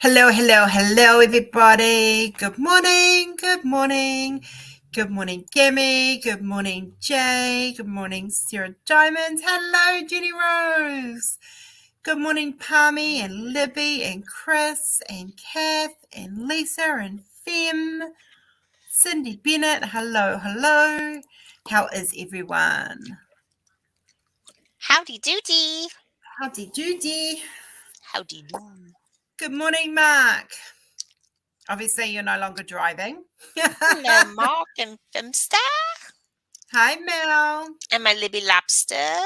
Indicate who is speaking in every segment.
Speaker 1: Hello, hello, hello, everybody. Good morning, good morning. Good morning, Gimme. Good morning, Jay. Good morning, Sarah Diamond. Hello, Jenny Rose. Good morning, Palmy and Libby and Chris and Kath and Lisa and Fem. Cindy Bennett. Hello, hello. How is everyone?
Speaker 2: Howdy doody.
Speaker 1: Howdy doody.
Speaker 2: Howdy do.
Speaker 1: Good morning, Mark. Obviously, you're no longer driving.
Speaker 2: Hello, Mark and Femster.
Speaker 1: Hi, Mel.
Speaker 2: And my Libby Lobster.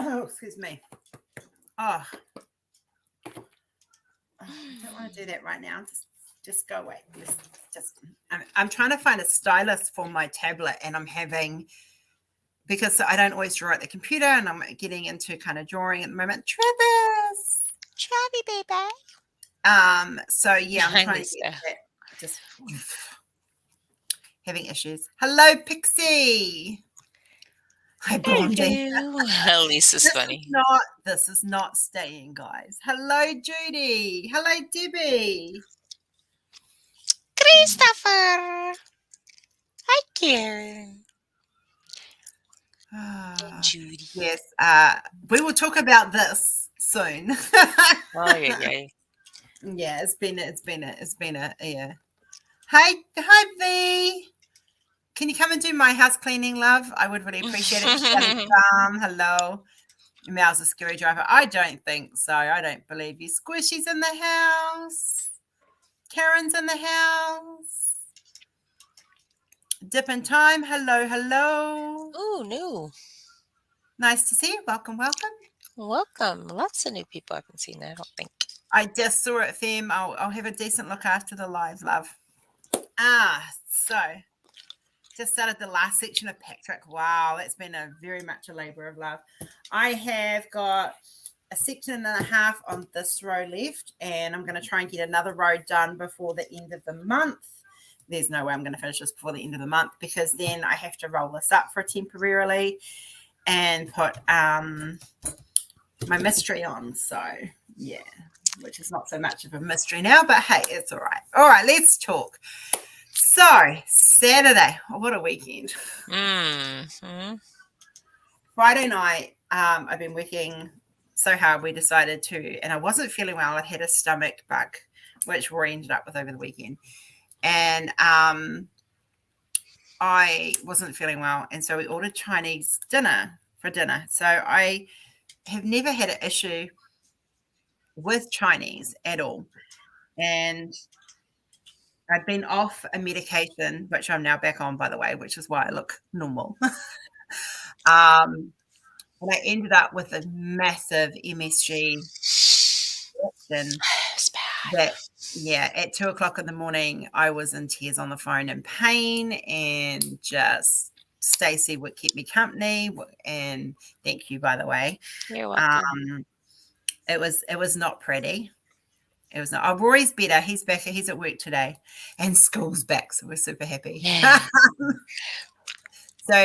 Speaker 1: Oh, excuse me. Oh, I don't want to do that right now. Just go away. I'm trying to find a stylus for my tablet, and I'm having, because I don't always draw at the computer, and I'm getting into kind of drawing at the moment. Travis.
Speaker 2: Chavy baby.
Speaker 1: So yeah, I'm
Speaker 2: Hi,
Speaker 1: trying
Speaker 2: Lisa.
Speaker 1: to get that. Just having issues. Hello, Pixie. Hi, Blondie.
Speaker 2: Hello. Lisa's funny.
Speaker 1: This is not staying, guys. Hello, Judy. Hello, Debbie.
Speaker 2: Christopher. Hi, Karen. Judy.
Speaker 1: Yes, we will talk about this soon.
Speaker 2: Oh, yeah.
Speaker 1: Yeah, it's been a yeah. Hi, V. Can you come and do my house cleaning, love? I would really appreciate it. Hello. Mel's a scary driver. I don't think so. I don't believe you. Squishy's in the house. Karen's in the house. Dip in time. Hello, hello.
Speaker 2: Oh, no.
Speaker 1: Nice to see you. Welcome.
Speaker 2: Welcome. Lots of new people I haven't seen, I don't think.
Speaker 1: I just saw it, Fem. I'll have a decent look after the live, love. So just started the last section of Patrick. Wow, that's been very much a labor of love. I have got a section and a half on this row left, and I'm going to try and get another row done before the end of the month. There's no way I'm going to finish this before the end of the month, because then I have to roll this up for temporarily and put my mystery on. So yeah, which is not so much of a mystery now, but hey, it's all right. All right, let's talk. So Saturday, what a weekend.
Speaker 2: Mm-hmm.
Speaker 1: Friday night, I've been working so hard, we decided to, and I wasn't feeling well. I had a stomach bug, which Rory ended up with over the weekend. And I wasn't feeling well. And so we ordered Chinese dinner for dinner. So I have never had an issue with Chinese at all. And I've been off a medication, which I'm now back on, by the way, which is why I look normal. And I ended up with a massive MSG reaction.
Speaker 2: It's bad.
Speaker 1: Yeah, at 2:00 in the morning, I was in tears on the phone in pain, and just Stacey would keep me company. And thank you, by the way.
Speaker 2: You're welcome.
Speaker 1: It was not pretty. It was not. Oh, Rory's better. He's back. He's at work today, and school's back, so we're super happy.
Speaker 2: Yeah.
Speaker 1: So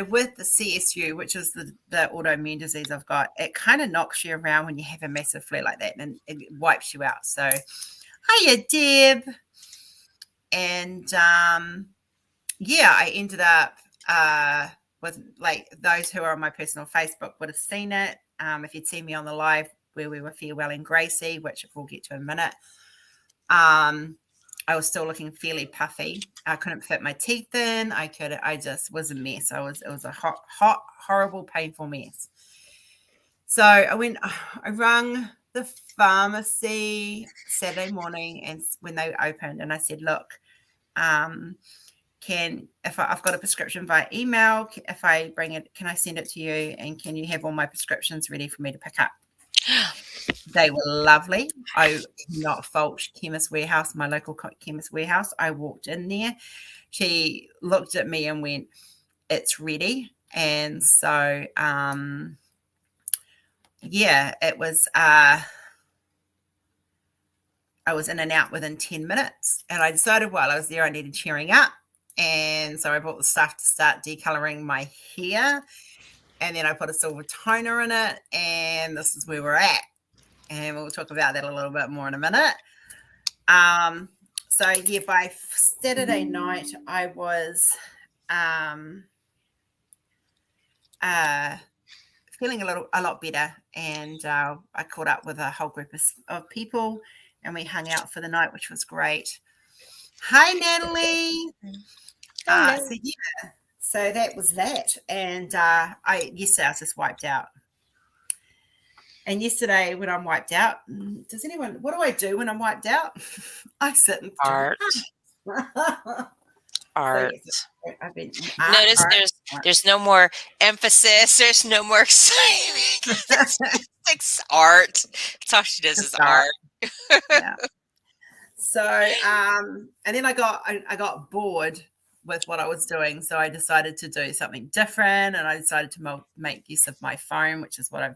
Speaker 1: with the CSU, which is the autoimmune disease I've got, it kind of knocks you around when you have a massive flare like that, and it wipes you out. So, hiya, Deb. And yeah, I ended up with, like, those who are on my personal Facebook would have seen it. If you'd seen me on the live where we were farewelling Gracie, which we'll get to in a minute. I was still looking fairly puffy. I couldn't fit my teeth in. I just was a mess. It was a hot, horrible, painful mess. So I rang the pharmacy Saturday morning, and when they opened, and I said, look, if I've got a prescription via email, if I bring it, can I send it to you? And can you have all my prescriptions ready for me to pick up? They were lovely. I cannot fault Chemist Warehouse, my local Chemist Warehouse. I walked in there. She looked at me and went, it's ready. And so, yeah, it was, I was in and out within 10 minutes. And I decided while I was there, I needed cheering up. And so I bought the stuff to start decoloring my hair. and then I put a silver toner in it, and this is where we're at. And we'll talk about that a little bit more in a minute. So yeah, by Saturday night, I was feeling a lot better, and I caught up with a whole group of people, and we hung out for the night, which was great. Hi, Natalie.
Speaker 2: Hello.
Speaker 1: So yeah, so that was that, and yesterday I was just wiped out. And yesterday, when I'm wiped out, what do I do when I'm wiped out? I sit and
Speaker 2: Art. Art.
Speaker 1: So yes, I've been
Speaker 2: Notice there's no more emphasis. There's no more excitement. It's art. That's all she does is art.
Speaker 1: Yeah. So and then I got bored with what I was doing, so I decided to do something different, and I decided to make use of my phone, which is what I've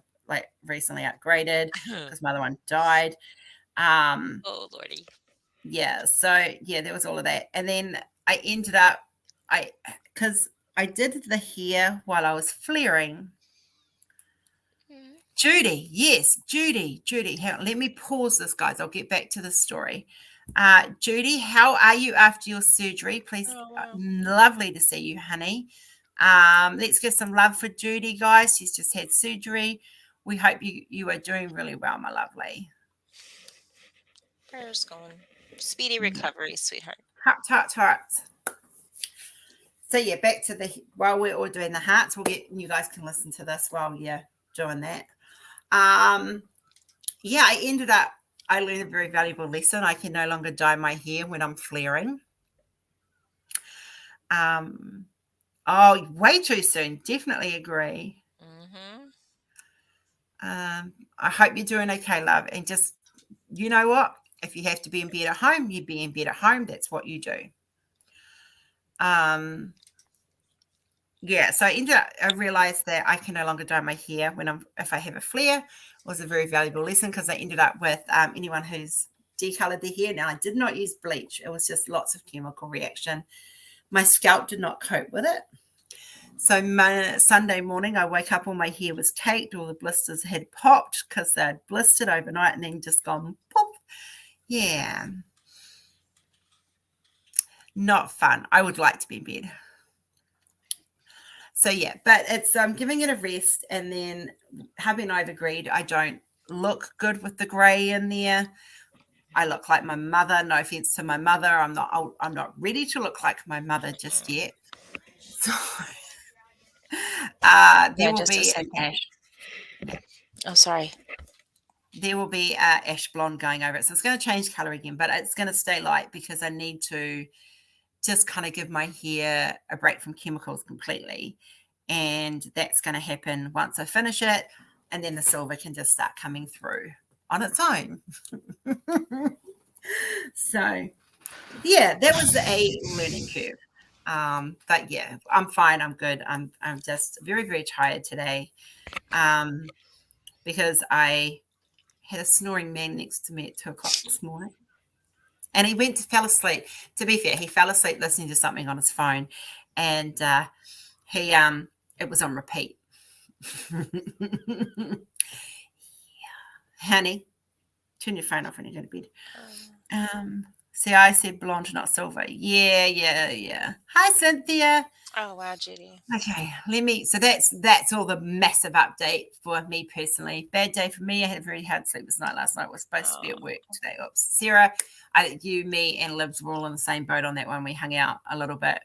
Speaker 1: recently upgraded because my other one died.
Speaker 2: Oh lordy.
Speaker 1: Yeah, so yeah, there was all of that, and then I ended up because I did the hair while I was flaring. Judy, yes, Judy. Hang on, let me pause this, guys. I'll get back to the story. Judy, how are you after your surgery? Please, lovely to see you, honey. Let's give some love for Judy, guys. She's just had surgery. We hope you are doing really well, my lovely.
Speaker 2: Prayers going. Speedy recovery, sweetheart.
Speaker 1: Heart. So yeah, back to while we're all doing the hearts, you guys can listen to this while you're doing that. Yeah, I learned a very valuable lesson. I can no longer dye my hair when I'm flaring. Oh, way too soon. Definitely agree. I hope you're doing okay, love. And just, you know what? If you have to be in bed at home, you be in bed at home. That's what you do. Yeah, so I realized that I can no longer dye my hair if I have a flare. It was a very valuable lesson because I ended up with anyone who's decolored their hair. Now, I did not use bleach. It was just lots of chemical reaction. My scalp did not cope with it. So Sunday morning, I woke up, all my hair was caked. All the blisters had popped because they had blistered overnight and then just gone pop. Yeah. Not fun. I would like to be in bed. So yeah, but it's giving it a rest, and then hubby and I have agreed I don't look good with the grey in there. I look like my mother. No offense to my mother. I'm not ready to look like my mother just yet. So there will be an ash.
Speaker 2: Oh, sorry.
Speaker 1: There will be ash blonde going over it. So it's going to change color again, but it's going to stay light because I need to just kind of give my hair a break from chemicals completely. And that's going to happen once I finish it. And then the silver can just start coming through on its own. So, yeah, that was a learning curve. But yeah, I'm fine. I'm good. I'm just very, very tired today because I had a snoring man next to me at 2 o'clock this morning. And he fell asleep. To be fair, he fell asleep listening to something on his phone. And it was on repeat. Yeah. Honey, turn your phone off when you go to bed. See, I said blonde, not silver. Yeah. Hi, Cynthia.
Speaker 2: Oh, wow, Judy.
Speaker 1: Okay, so that's all the massive update for me personally. Bad day for me. I had a very hard sleepless night last night. We're supposed to be at work today. Oops. Sarah, you, me, and Libs were all in the same boat on that one. We hung out a little bit.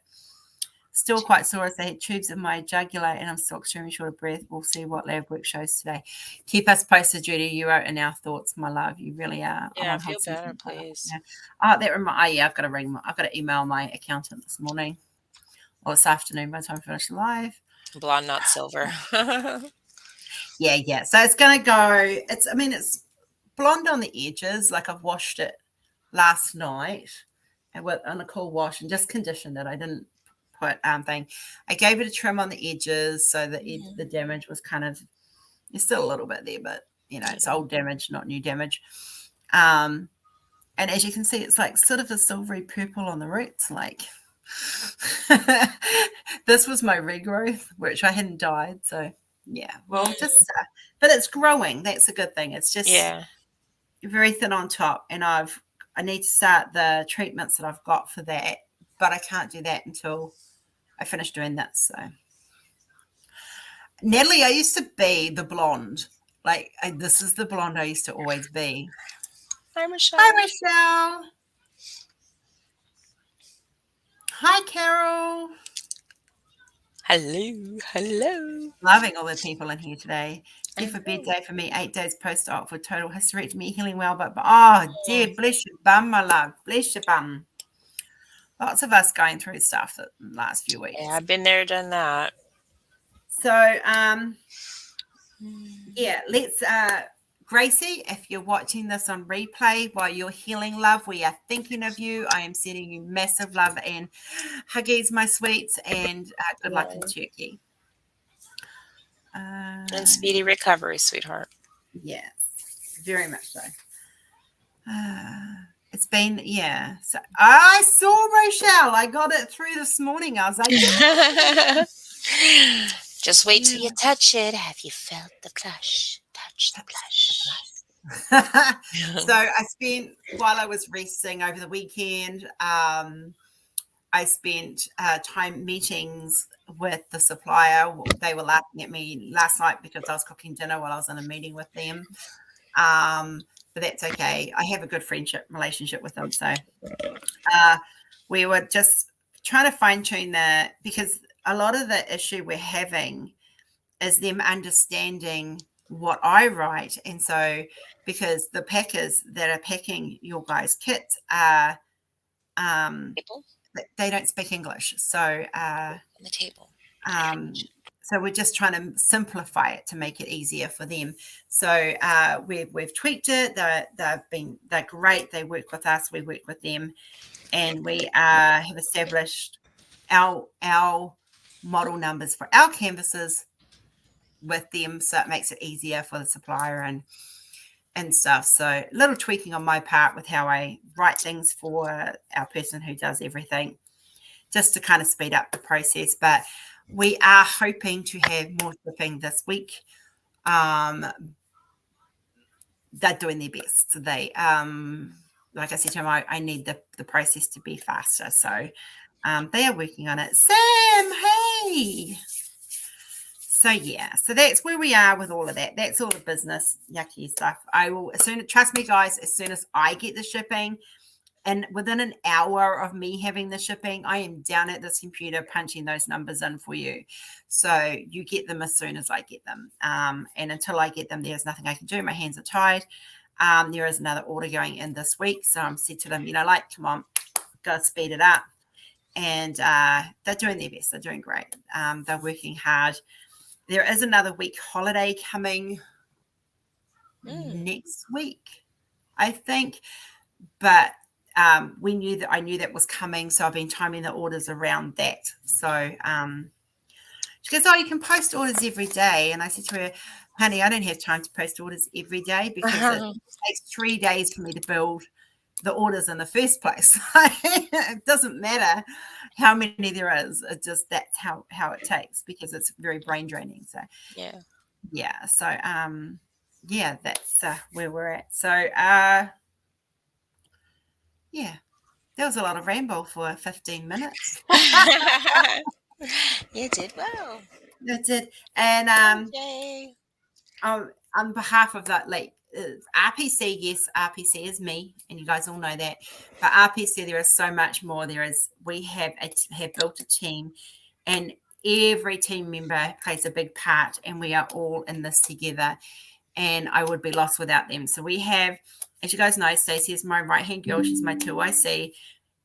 Speaker 1: Still quite sore as I had tubes in my jugular, and I'm still extremely short of breath. We'll see what lab work shows today. Keep us posted, Judy. You are in our thoughts, my love. You really are.
Speaker 2: Yeah, feel better, please.
Speaker 1: Yeah. I've got to email my accountant this morning or this afternoon by the time I finish the live.
Speaker 2: Blonde, not silver.
Speaker 1: Yeah. So it's going to go. It's blonde on the edges. Like I've washed it last night and on a cool wash and just conditioned it. I didn't put thing. I gave it a trim on the edges so that the damage was kind of, there's still a little bit there, but it's old damage, not new damage. And as you can see, it's like sort of a silvery purple on the roots. Like this was my regrowth, which I hadn't dyed. So Yeah. Well, just, but it's growing. That's a good thing. It's just very thin on top. And I need to start the treatments that I've got for that, but I can't do that until I finish doing this. So, Natalie, I used to be the blonde. Like, this is the blonde I used to always be.
Speaker 2: Hi, Michelle.
Speaker 1: Hi, Michelle. Hi, Carol.
Speaker 2: Hello. Hello.
Speaker 1: Loving all the people in here today. Due for bed day for me, 8 days post-op for total hysterectomy, healing well, but oh, dear, bless your bum, my love. Bless your bum. Lots of us going through stuff the last few weeks.
Speaker 2: Yeah, I've been there, done that.
Speaker 1: So, yeah, let's, Gracie, if you're watching this on replay while you're healing, love, we are thinking of you. I am sending you massive love and huggies, my sweets, and good luck in Turkey.
Speaker 2: And speedy recovery, sweetheart.
Speaker 1: Yes, very much so. It's been, yeah. So I saw Rochelle. I got it through this morning. I was like,
Speaker 2: just wait till you touch it. Have you felt the plush? Touch the plush.
Speaker 1: So I spent, while I was resting over the weekend, I spent time meetings with the supplier. They were laughing at me last night because I was cooking dinner while I was in a meeting with them. But that's okay. I have a good relationship with them. So we were just trying to fine tune that, because a lot of the issue we're having is them understanding what I write. And so, because the packers that are packing your guys' kits are, they don't speak English. So,
Speaker 2: on the table.
Speaker 1: So we're just trying to simplify it to make it easier for them. So we've tweaked it. They're great. They work with us. We work with them, and we have established our model numbers for our canvases with them, so it makes it easier for the supplier and stuff. So a little tweaking on my part with how I write things for our person who does everything, just to kind of speed up the process. But we are hoping to have more shipping this week. They're doing their best. So they, like I said to them, I need the process to be faster. So they are working on it. Sam, hey. So yeah, so that's where we are with all of that. That's all the business yucky stuff. I will, trust me guys, as soon as I get the shipping, and within an hour of me having the shipping, I am down at this computer punching those numbers in for you. So you get them as soon as I get them. And until I get them, there's nothing I can do. My hands are tied. There is another order going in this week. So I'm said to them, like, come on, gotta speed it up. And they're doing their best. They're doing great. They're working hard. There is another week holiday coming next week, I think. But I knew that was coming, so I've been timing the orders around that. So she goes, "Oh, you can post orders every day." And I said to her, "Honey, I don't have time to post orders every day because it takes 3 days for me to build the orders in the first place." It doesn't matter how many there is. It just, that's how it takes, because it's very brain draining. So yeah. So yeah, that's where we're at. So yeah, that was a lot of ramble for 15 minutes.
Speaker 2: You did well.
Speaker 1: That's it. And on behalf of that, like RPC, yes, RPC is me, and you guys all know that. But RPC, there is so much more. We have built a team, and every team member plays a big part, and we are all in this together. And I would be lost without them. So we have, as you guys know, Stacey is my right-hand girl. She's my 2IC.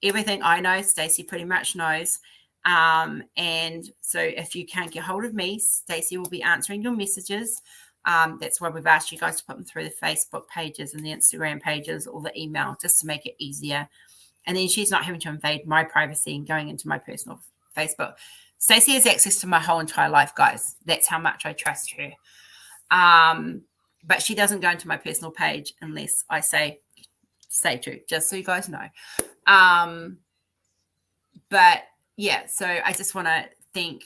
Speaker 1: Everything I know, Stacey pretty much knows. And so if you can't get hold of me, Stacey will be answering your messages. That's why we've asked you guys to put them through the Facebook pages and the Instagram pages or the email, just to make it easier. And then she's not having to invade my privacy and going into my personal Facebook. Stacey has access to my whole entire life, guys. That's how much I trust her. But she doesn't go into my personal page unless I say, stay true, just so you guys know. But yeah, so I just want to thank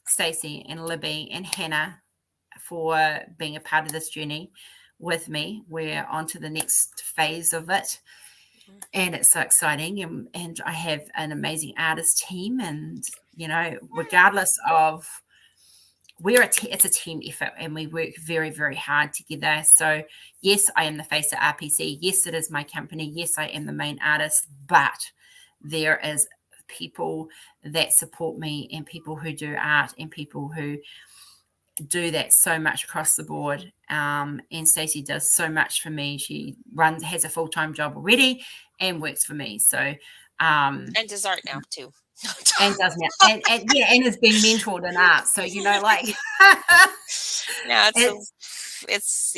Speaker 1: Stacey and Libby and Hannah for being a part of this journey with me. We're on to the next phase of it. And it's so exciting. And I have an amazing artist team. And, regardless of it's a team effort, and we work very, very hard together. So yes, I am the face of RPC. Yes, it is my company. Yes, I am the main artist, but there is people that support me, and people who do art, and people who do that so much across the board. And Stacey does so much for me. She has a full-time job already and works for me. So
Speaker 2: and does art now too.
Speaker 1: And does now, and has been mentored in art. So
Speaker 2: Yeah, it's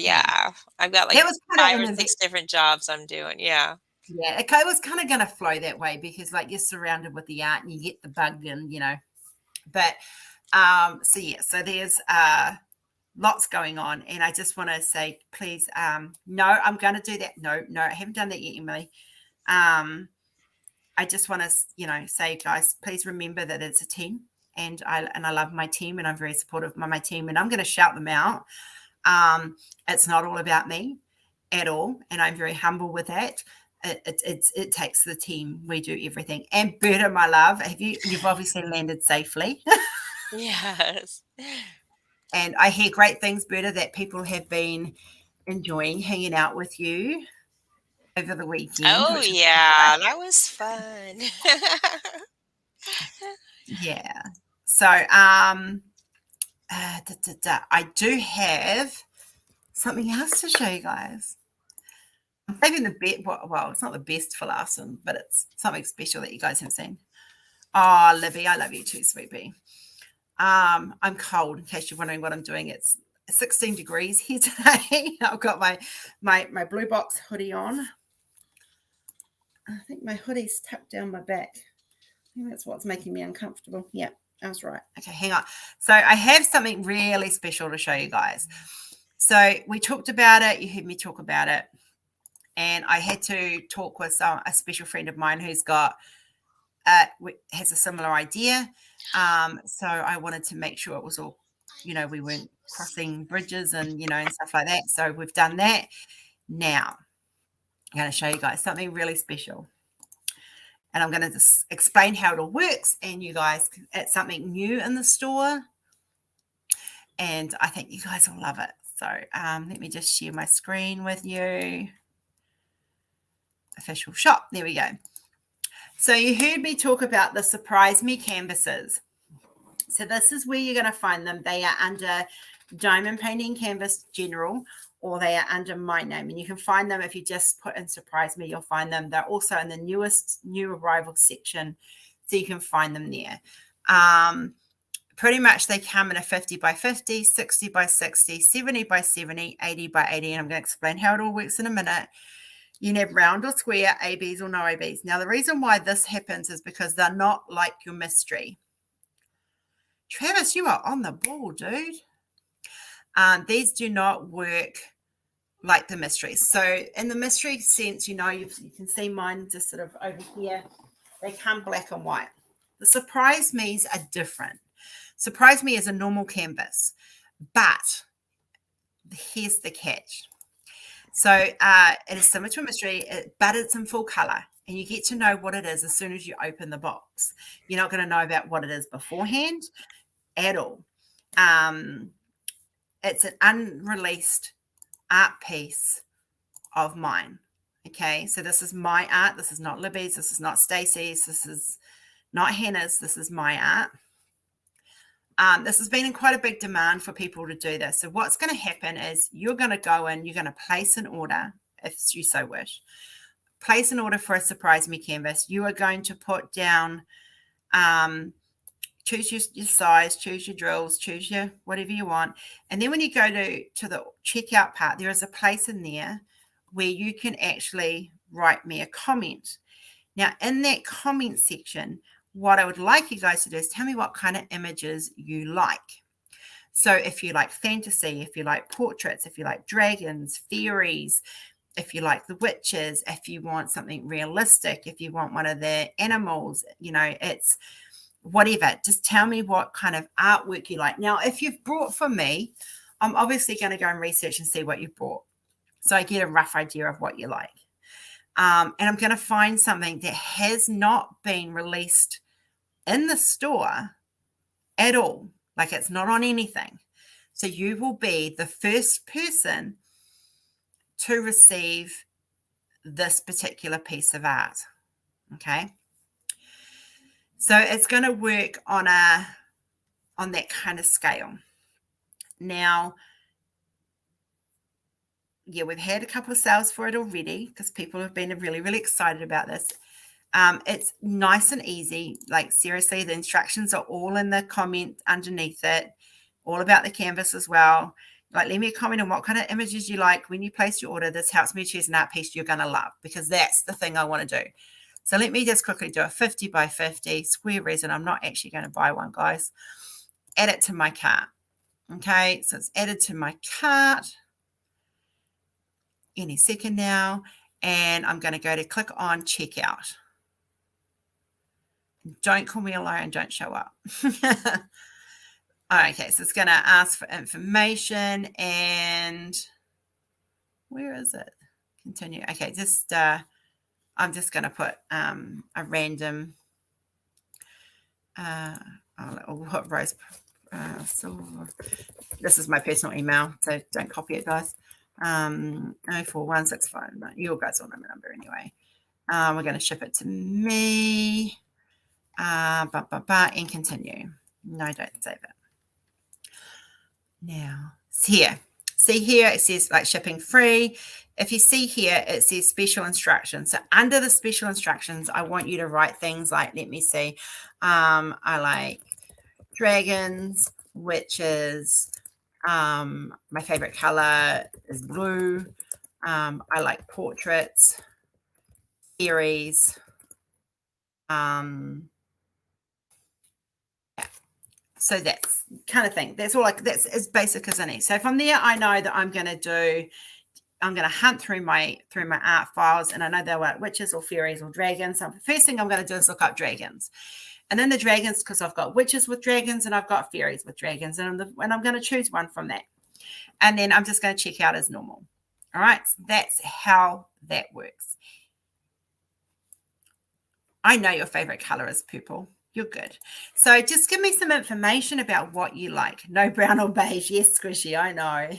Speaker 2: I've got like
Speaker 1: it was
Speaker 2: 5 or 6 different jobs I'm doing. Yeah,
Speaker 1: it was kind of going to flow that way, because you're surrounded with the art and you get the bug, and but so there's lots going on, and I just want to say, please, no, I'm going to do that. No, I haven't done that yet, Emily. I just want to, say, guys, please remember that it's a team, and I love my team, and I'm very supportive of my team, and I'm going to shout them out. It's not all about me at all, and I'm very humble with that. It takes the team. We do everything. And Berta, my love, you've obviously landed safely.
Speaker 2: yes.
Speaker 1: And I hear great things, Berta, that people have been enjoying hanging out with you over the weekend.
Speaker 2: Oh yeah, that was fun.
Speaker 1: Yeah. So I do have something else to show you guys. I'm saving the best. Well, it's not the best for last, but it's something special that you guys have seen. Oh, Libby, I love you too, sweet bee. I'm cold, in case you're wondering what I'm doing. It's 16 degrees here today. I've got my blue box hoodie on. I think my hoodie's tucked down my back. I think that's what's making me uncomfortable. Yeah, I was right. Okay, hang on. So I have something really special to show you guys. So we talked about it. You heard me talk about it. And I had to talk with a special friend of mine who's has a similar idea. So I wanted to make sure it was all, we weren't crossing bridges and, and stuff like that. So we've done that. Now I'm going to show you guys something really special. And I'm going to just explain how it all works. And you guys, it's something new in the store. And I think you guys will love it. So let me just share my screen with you. Official shop. There we go. So you heard me talk about the Surprise Me canvases. So this is where you're going to find them. They are under Diamond Painting Canvas General, or they are under my name. And you can find them if you just put in Surprise Me, you'll find them. They're also in the new arrival section, so you can find them there. Pretty much they come in a 50 by 50, 60 by 60, 70 by 70, 80 by 80. And I'm going to explain how it all works in a minute. You can have round or square, ABs or no ABs. Now, the reason why this happens is because they're not like your mystery. Travis, you are on the ball, dude. These do not work like the mysteries. So in the mystery sense, you can see mine just sort of over here. They come black and white. The Surprise Me's are different. Surprise Me is a normal canvas, but here's the catch. So it is similar to a mystery, but it's in full color, and you get to know what it is as soon as you open the box. You're not going to know about what it is beforehand at all. It's an unreleased art piece of mine. Okay, so this is my art. This is not Libby's. This is not Stacey's. This is not Hannah's. This is my art. This has been in quite a big demand for people to do this. So what's going to happen is you're going to go in, you're going to place an order, if you so wish. Place an order for a Surprise Me canvas. You are going to put down, choose your size, choose your drills, choose your whatever you want. And then when you go to the checkout part, there is a place in there where you can actually write me a comment. Now, in that comment section, what I would like you guys to do is tell me what kind of images you like. So if you like fantasy, if you like portraits, if you like dragons, fairies, if you like the witches, if you want something realistic, if you want one of the animals, it's whatever. Just tell me what kind of artwork you like. Now, if you've brought for me, I'm obviously going to go and research and see what you bought, so I get a rough idea of what you like. And I'm going to find something that has not been released in the store at all. Like it's not on anything. So you will be the first person to receive this particular piece of art. Okay. So it's going to work on that kind of scale. Now, yeah, we've had a couple of sales for it already because people have been really, really excited about this. It's nice and easy. Like seriously, the instructions are all in the comment underneath it, all about the canvas as well. Like leave me a comment on what kind of images you like when you place your order. This helps me choose an art piece you're going to love, because that's the thing I want to do. So let me just quickly do a 50 by 50 square resin. I'm not actually going to buy one, guys. Add it to my cart. Okay, so it's added to my cart any second now. And I'm going to go to click on checkout. Don't call me a liar and don't show up. Okay, so it's going to ask for information, and where is it? Continue. Okay, just I'm just going to put a random. I'll put Rose. This is my personal email, so don't copy it, guys. 04165. No, you guys all know my number anyway. We're going to ship it to me. And continue. No, don't save it. Now, it's here. See here, it says like shipping free. If you see here, it says special instructions. So under the special instructions, I want you to write things like, let me see, I like dragons, witches. My favorite color is blue. I like portraits, series. So that's kind of thing. That's all that's as basic as I need. So from there, I know that I'm going to hunt through my art files, and I know they're like witches or fairies or dragons. So the first thing I'm going to do is look up dragons. And then the dragons, because I've got witches with dragons and I've got fairies with dragons, and I'm going to choose one from that. And then I'm just going to check out as normal. All right, so that's how that works. I know your favorite color is purple. You're good. So just give me some information about what you like. No brown or beige. Yes, Squishy, I know.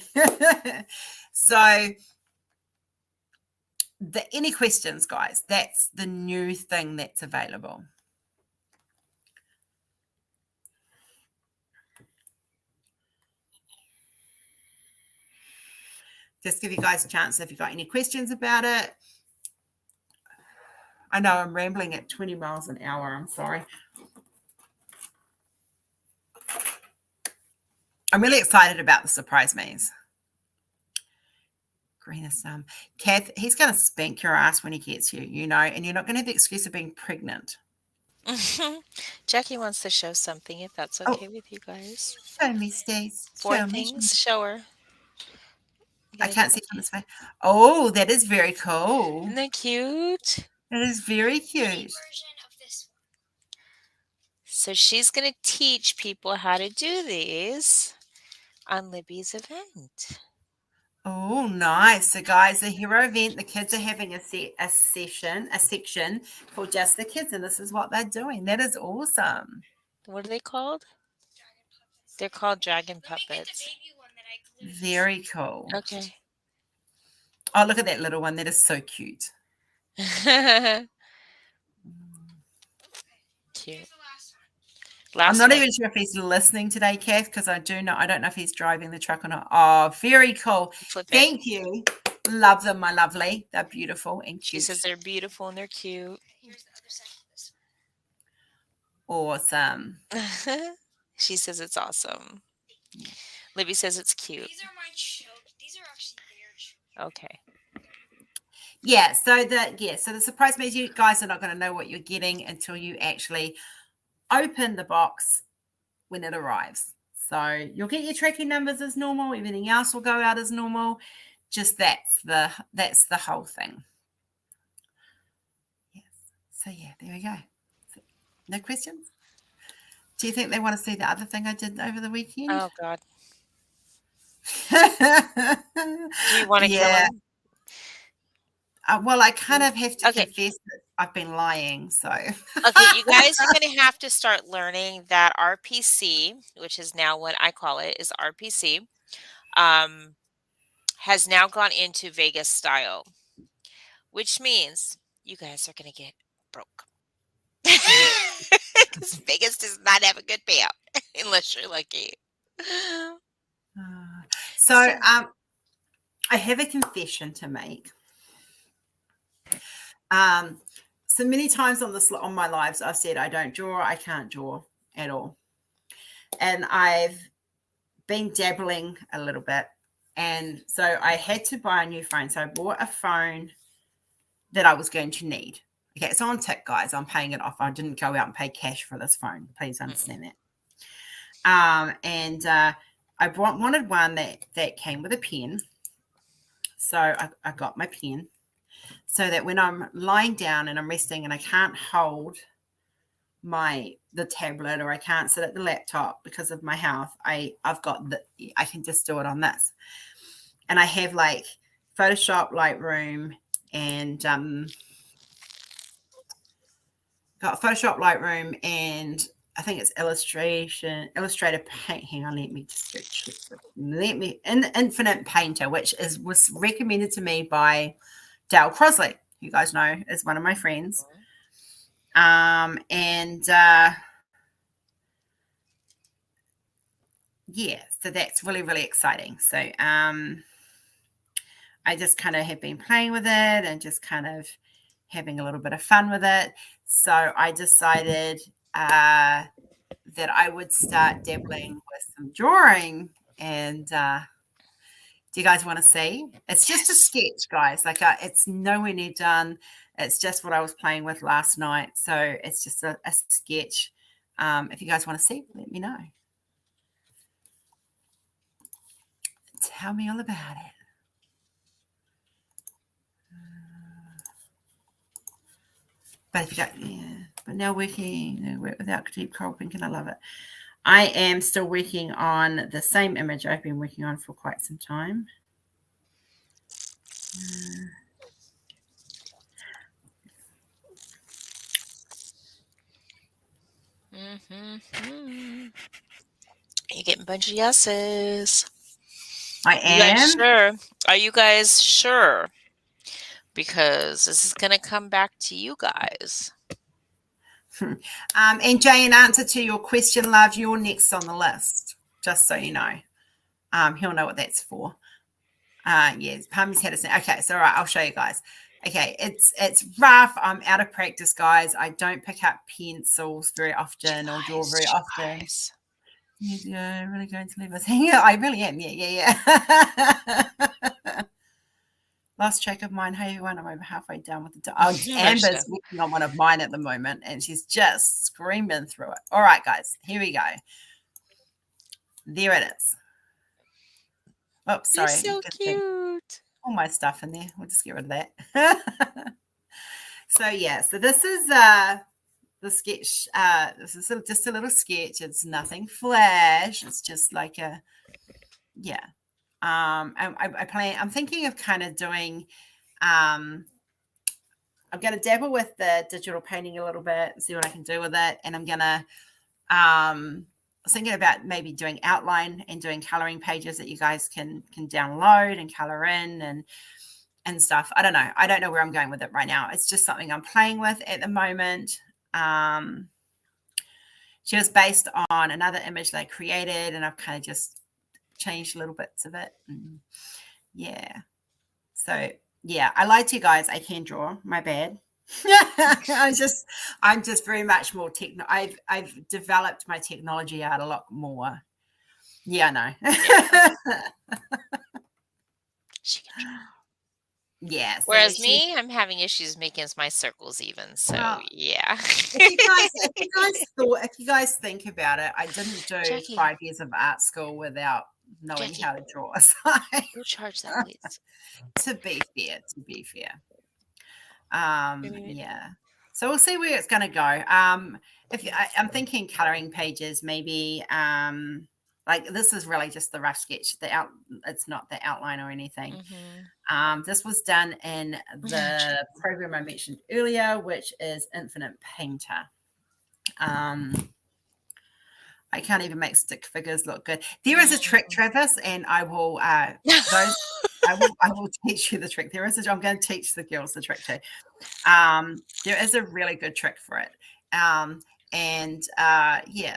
Speaker 1: So any questions, guys? That's the new thing that's available. Just give you guys a chance if you've got any questions about it. I know I'm rambling at 20 miles an hour. I'm sorry. I'm really excited about the surprise maze. Greenest Kath, he's going to spank your ass when he gets you, you know, and you're not going to have the excuse of being pregnant.
Speaker 2: Jackie wants to show something, if that's okay with you guys.
Speaker 1: Show me, Stace.
Speaker 2: Four things. Show her.
Speaker 1: I can't see from this way. Oh, that is very cool.
Speaker 2: Isn't that cute?
Speaker 1: That is very cute.
Speaker 2: So she's going to teach people how to do these on Libby's event.
Speaker 1: Oh, nice. So, guys, the hero event, the kids are having a section for just the kids, and this is what they're doing. That is awesome.
Speaker 2: What are they called? They're called dragon puppets.
Speaker 1: Very cool.
Speaker 2: Okay.
Speaker 1: Oh, look at that little one. That is so cute.
Speaker 2: Cute.
Speaker 1: I'm not even sure if he's listening today, Kath, because I don't know if he's driving the truck or not. Oh, very cool. Thank you. Love them, my lovely. They're beautiful and cute.
Speaker 2: She says they're beautiful and they're cute.
Speaker 1: Awesome.
Speaker 2: She says it's awesome. Libby says it's cute.
Speaker 3: These are my these are actually their
Speaker 2: Okay.
Speaker 1: Yeah, so the surprise maze, you guys are not going to know what you're getting until you actually open the box when it arrives. So you'll get your tracking numbers as normal. Everything else will go out as normal. Just that's the whole thing. Yes. So yeah, there we go. No questions? Do you think they want to see the other thing I did over the weekend?
Speaker 2: Oh God. Do you want to kill
Speaker 1: Yeah.
Speaker 2: him?
Speaker 1: Well, I kind of have to
Speaker 2: Okay.
Speaker 1: confess that I've been lying. So,
Speaker 2: Okay, you guys are going to have to start learning that RPC, which is now what I call it, is RPC, has now gone into Vegas style, which means you guys are going to get broke. Because Vegas does not have a good payout unless you're lucky.
Speaker 1: so I have a confession to make. So many times on my lives, I've said I don't draw, I can't draw at all, and I've been dabbling a little bit, and so I had to buy a new phone. So I bought a phone that I was going to need. Okay, it's on tip, guys. I'm paying it off. I didn't go out and pay cash for this phone. Please understand that. And I wanted one that came with a pen. So I got my pen so that when I'm lying down and I'm resting and I can't hold the tablet or I can't sit at the laptop because of my health, I can just do it on this. And I have like Photoshop, Lightroom, and got Photoshop, Lightroom, and I think it's Illustrator Paint. Hang on, Infinite Painter, which was recommended to me by Dale Crosley, who you guys know is one of my friends. Yeah, so that's really, really exciting. So I just kind of have been playing with it and just kind of having a little bit of fun with it. So I decided that I would start dabbling with some drawing. And do you guys want to see? It's just a sketch, guys. Like it's nowhere near done. It's just what I was playing with last night. So it's just a sketch. If you guys want to see, let me know. Tell me all about it. But if you got, but now working without deep coral pink, and I love it. I am still working on the same image I've been working on for quite some time.
Speaker 2: You getting a bunch of yeses.
Speaker 1: I am.
Speaker 2: You guys sure? Are you guys sure? Because this is going to come back to you guys.
Speaker 1: And Jay, in answer to your question, love, you're next on the list, just so you know. He'll know what that's for. Yes, Palmy's had a okay, so all right, I'll show you guys. Okay, it's rough. I'm out of practice, guys. I don't pick up pencils very often or draw very often. Yeah, I'm really going to leave us. Yeah, I really am. Yeah. Lost track of mine. Hey, everyone, I'm over halfway done with the Amber's working on one of mine at the moment, and she's just screaming through it. All right, guys, here we go. There it is. Oops, sorry.
Speaker 2: You're so cute.
Speaker 1: All my stuff in there. We'll just get rid of that. So yeah, so this is the sketch. This is just a little sketch. It's nothing flash. It's just like I'm thinking of kind of doing I'm going to dabble with the digital painting a little bit and see what I can do with it. And I'm going to thinking about maybe doing outline and doing coloring pages that you guys can download and color in and stuff. I don't know. I don't know where I'm going with it right now. It's just something I'm playing with at the moment. She was based on another image that I created, and I've kind of just changed little bits of it. And yeah. So yeah, I lied to you guys. I can draw. My bad. I'm just very much more I've developed my technology out a lot more. Yeah, I know.
Speaker 2: She can draw.
Speaker 1: Yeah. So
Speaker 2: Whereas me, I'm having issues making my circles even. So yeah.
Speaker 1: If you guys think about it, I didn't do
Speaker 2: Jackie,
Speaker 1: 5 years of art school without knowing how to draw. So
Speaker 2: go charge that, please.
Speaker 1: To be fair. Yeah. So we'll see where it's going to go. I'm thinking coloring pages, maybe Like this is really just the rough sketch. It's not the outline or anything. This was done in the program I mentioned earlier, which is Infinite Painter. I can't even make stick figures look good. There is a trick, Travis, and I will I will teach you the trick. I'm going to teach the girls the trick too. There is a really good trick for it. Yeah,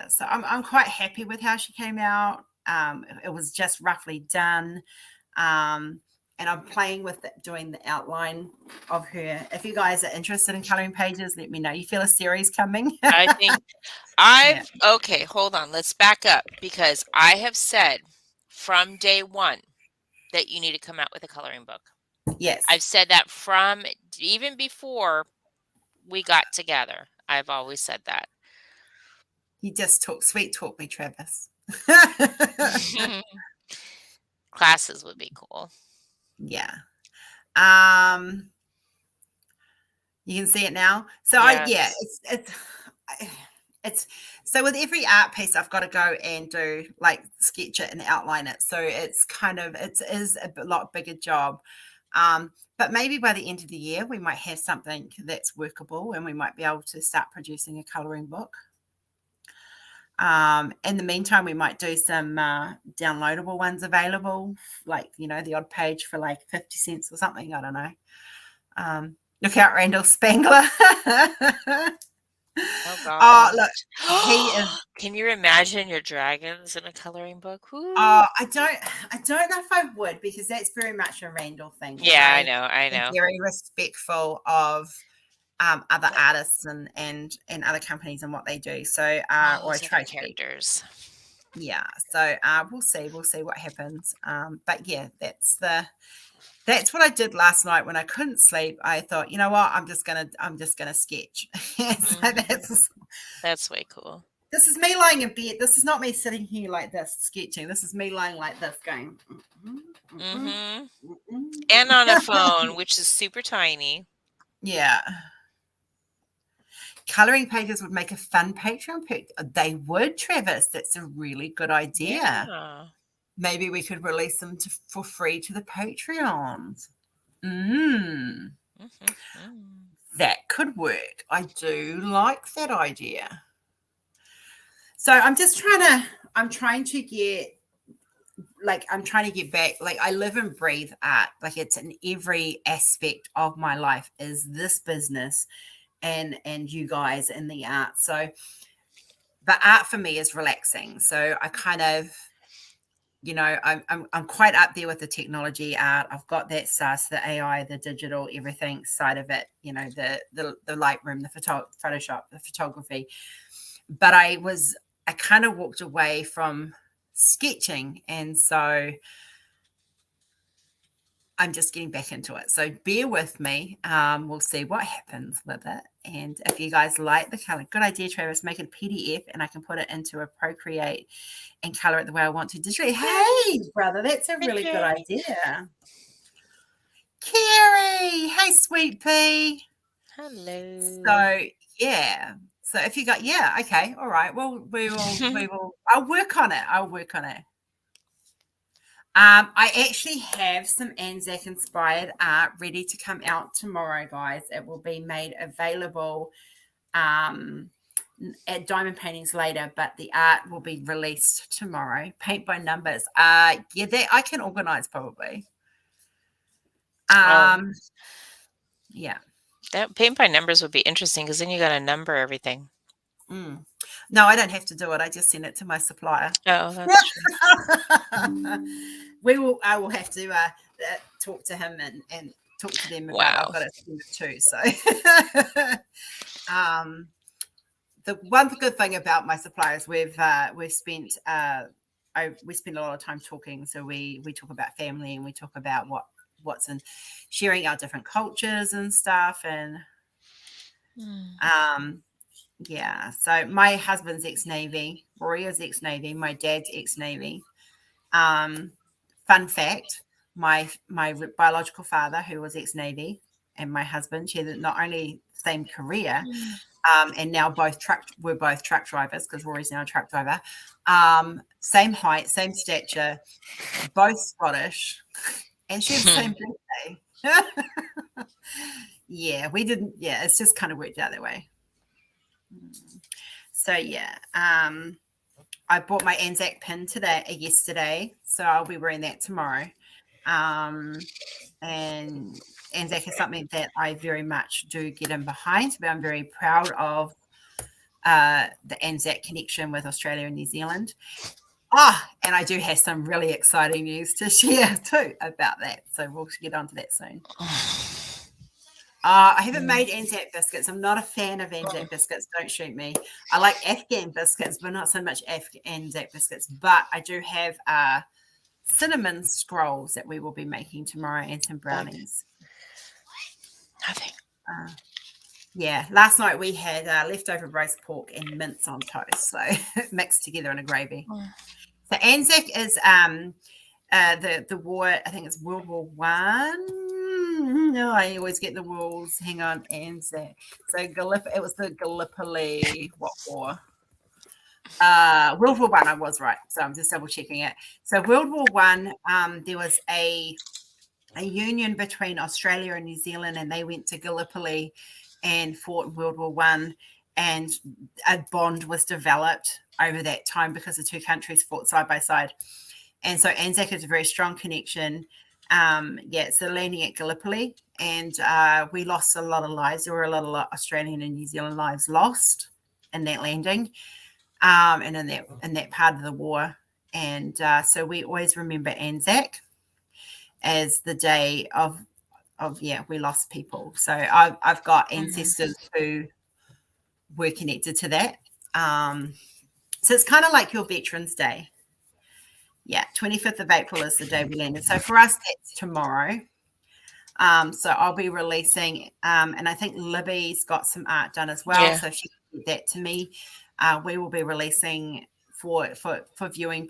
Speaker 1: so I'm quite happy with how she came out. It was just roughly done. And I'm playing with it, doing the outline of her. If you guys are interested in coloring pages, let me know. You feel a series coming?
Speaker 2: I think okay, hold on. Let's back up because I have said from day one that you need to come out with a coloring book.
Speaker 1: Yes.
Speaker 2: I've said that from even before we got together. I've always said that.
Speaker 1: You just sweet talk me, Travis.
Speaker 2: Classes would be cool.
Speaker 1: Yeah. You can see it now. So
Speaker 2: yes.
Speaker 1: It's so with every art piece, I've got to go and do like sketch it and outline it. So it's kind of it is a lot bigger job. But maybe by the end of the year, we might have something that's workable, and we might be able to start producing a coloring book. In the meantime, we might do some downloadable ones available, like the odd page for like 50 cents or something. I don't know. Look out, Randall Spangler.
Speaker 2: Oh God!
Speaker 1: Oh, look, he is.
Speaker 2: Can you imagine your dragons in a coloring book? Woo.
Speaker 1: I don't know if I would, because that's very much a Randall thing.
Speaker 2: Yeah, I know.
Speaker 1: I'm very respectful of other artists and other companies and what they do. So or I try to
Speaker 2: characters.
Speaker 1: Yeah. So we'll see what happens. But yeah, that's what I did last night when I couldn't sleep. I thought, you know what, I'm just gonna sketch. So
Speaker 2: that's way cool.
Speaker 1: This is me lying in bed. This is not me sitting here like this sketching. This is me lying like this going.
Speaker 2: And on a phone, which is super tiny.
Speaker 1: Yeah. Coloring pages would make a fun Patreon pick. They would, Travis. That's a really good idea.
Speaker 2: Yeah.
Speaker 1: Maybe we could release them for free to the Patreons. That could work. I do like that idea. So I'm trying to get back. Like, I live and breathe art. Like, it's in every aspect of my life is this business and you guys in the art. So the art for me is relaxing. So I kind of, I'm quite up there with the technology art. I've got that SaaS, the AI, the digital, everything side of it, the Lightroom, the Photoshop, the photography. But I kind of walked away from sketching. And so I'm just getting back into it. So bear with me. We'll see what happens with it. And if you guys like the color, good idea, Travis, make it a PDF and I can put it into a Procreate and color it the way I want to digitally. Hey, brother, that's a really good idea. Carrie, hey, sweet pea.
Speaker 2: Hello.
Speaker 1: So, yeah. So if you got, okay, all right. Well, we will. I'll work on it. I actually have some Anzac inspired art ready to come out tomorrow, guys. It will be made available at Diamond Paintings later, but the art will be released tomorrow. Paint by numbers. That I can organize probably. Yeah.
Speaker 2: That paint by numbers would be interesting because then you got to number everything.
Speaker 1: No, I don't have to do it. I just send it to my supplier.
Speaker 2: Oh, that's
Speaker 1: true. I will have to talk to him and talk to them about I've got to send it too. So the one good thing about my suppliers, we spent a lot of time talking. So we talk about family and we talk about what's in sharing our different cultures and stuff. And yeah, so my husband's ex-Navy, Rory is ex-Navy, my dad's ex-Navy. Fun fact, my biological father, who was ex-Navy, and my husband share not only same career, and now we're both truck drivers because Rory's now a truck driver. Same height, same stature, both Scottish, and she has the same birthday. Yeah, we didn't. Yeah, it's just kind of worked out that way. So yeah, I bought my Anzac pin yesterday, so I'll be wearing that tomorrow. And Anzac is something that I very much do get in behind, but I'm very proud of the Anzac connection with Australia and New Zealand. And I do have some really exciting news to share too about that. So we'll get onto that soon. I haven't made Anzac biscuits. I'm not a fan of Anzac biscuits. Don't shoot me. I like Afghan biscuits, but not so much Anzac biscuits. But I do have cinnamon scrolls that we will be making tomorrow and some brownies.
Speaker 2: Nothing.
Speaker 1: Yeah, last night we had leftover roast pork and mince on toast, so mixed together in a gravy. So Anzac is the war. I think it's World War One. No, I always get the rules. Hang on, Anzac. So it was the Gallipoli war. World War One. I was right. So I'm just double checking it. So World War One. There was a union between Australia and New Zealand, and they went to Gallipoli and fought in World War One, and a bond was developed over that time because the two countries fought side by side. And so Anzac is a very strong connection. It's the landing at Gallipoli, and we lost a lot of lives. There were a lot of Australian and New Zealand lives lost in that landing, and in that part of the war. And so we always remember Anzac as the day of we lost people. So I've got ancestors who were connected to that. So it's kind of like your Veterans Day. Yeah, 25th of April is the day we landed. So for us, that's tomorrow. So I'll be releasing, and I think Libby's got some art done as well. Yeah. So she can get that to me. We will be releasing for viewing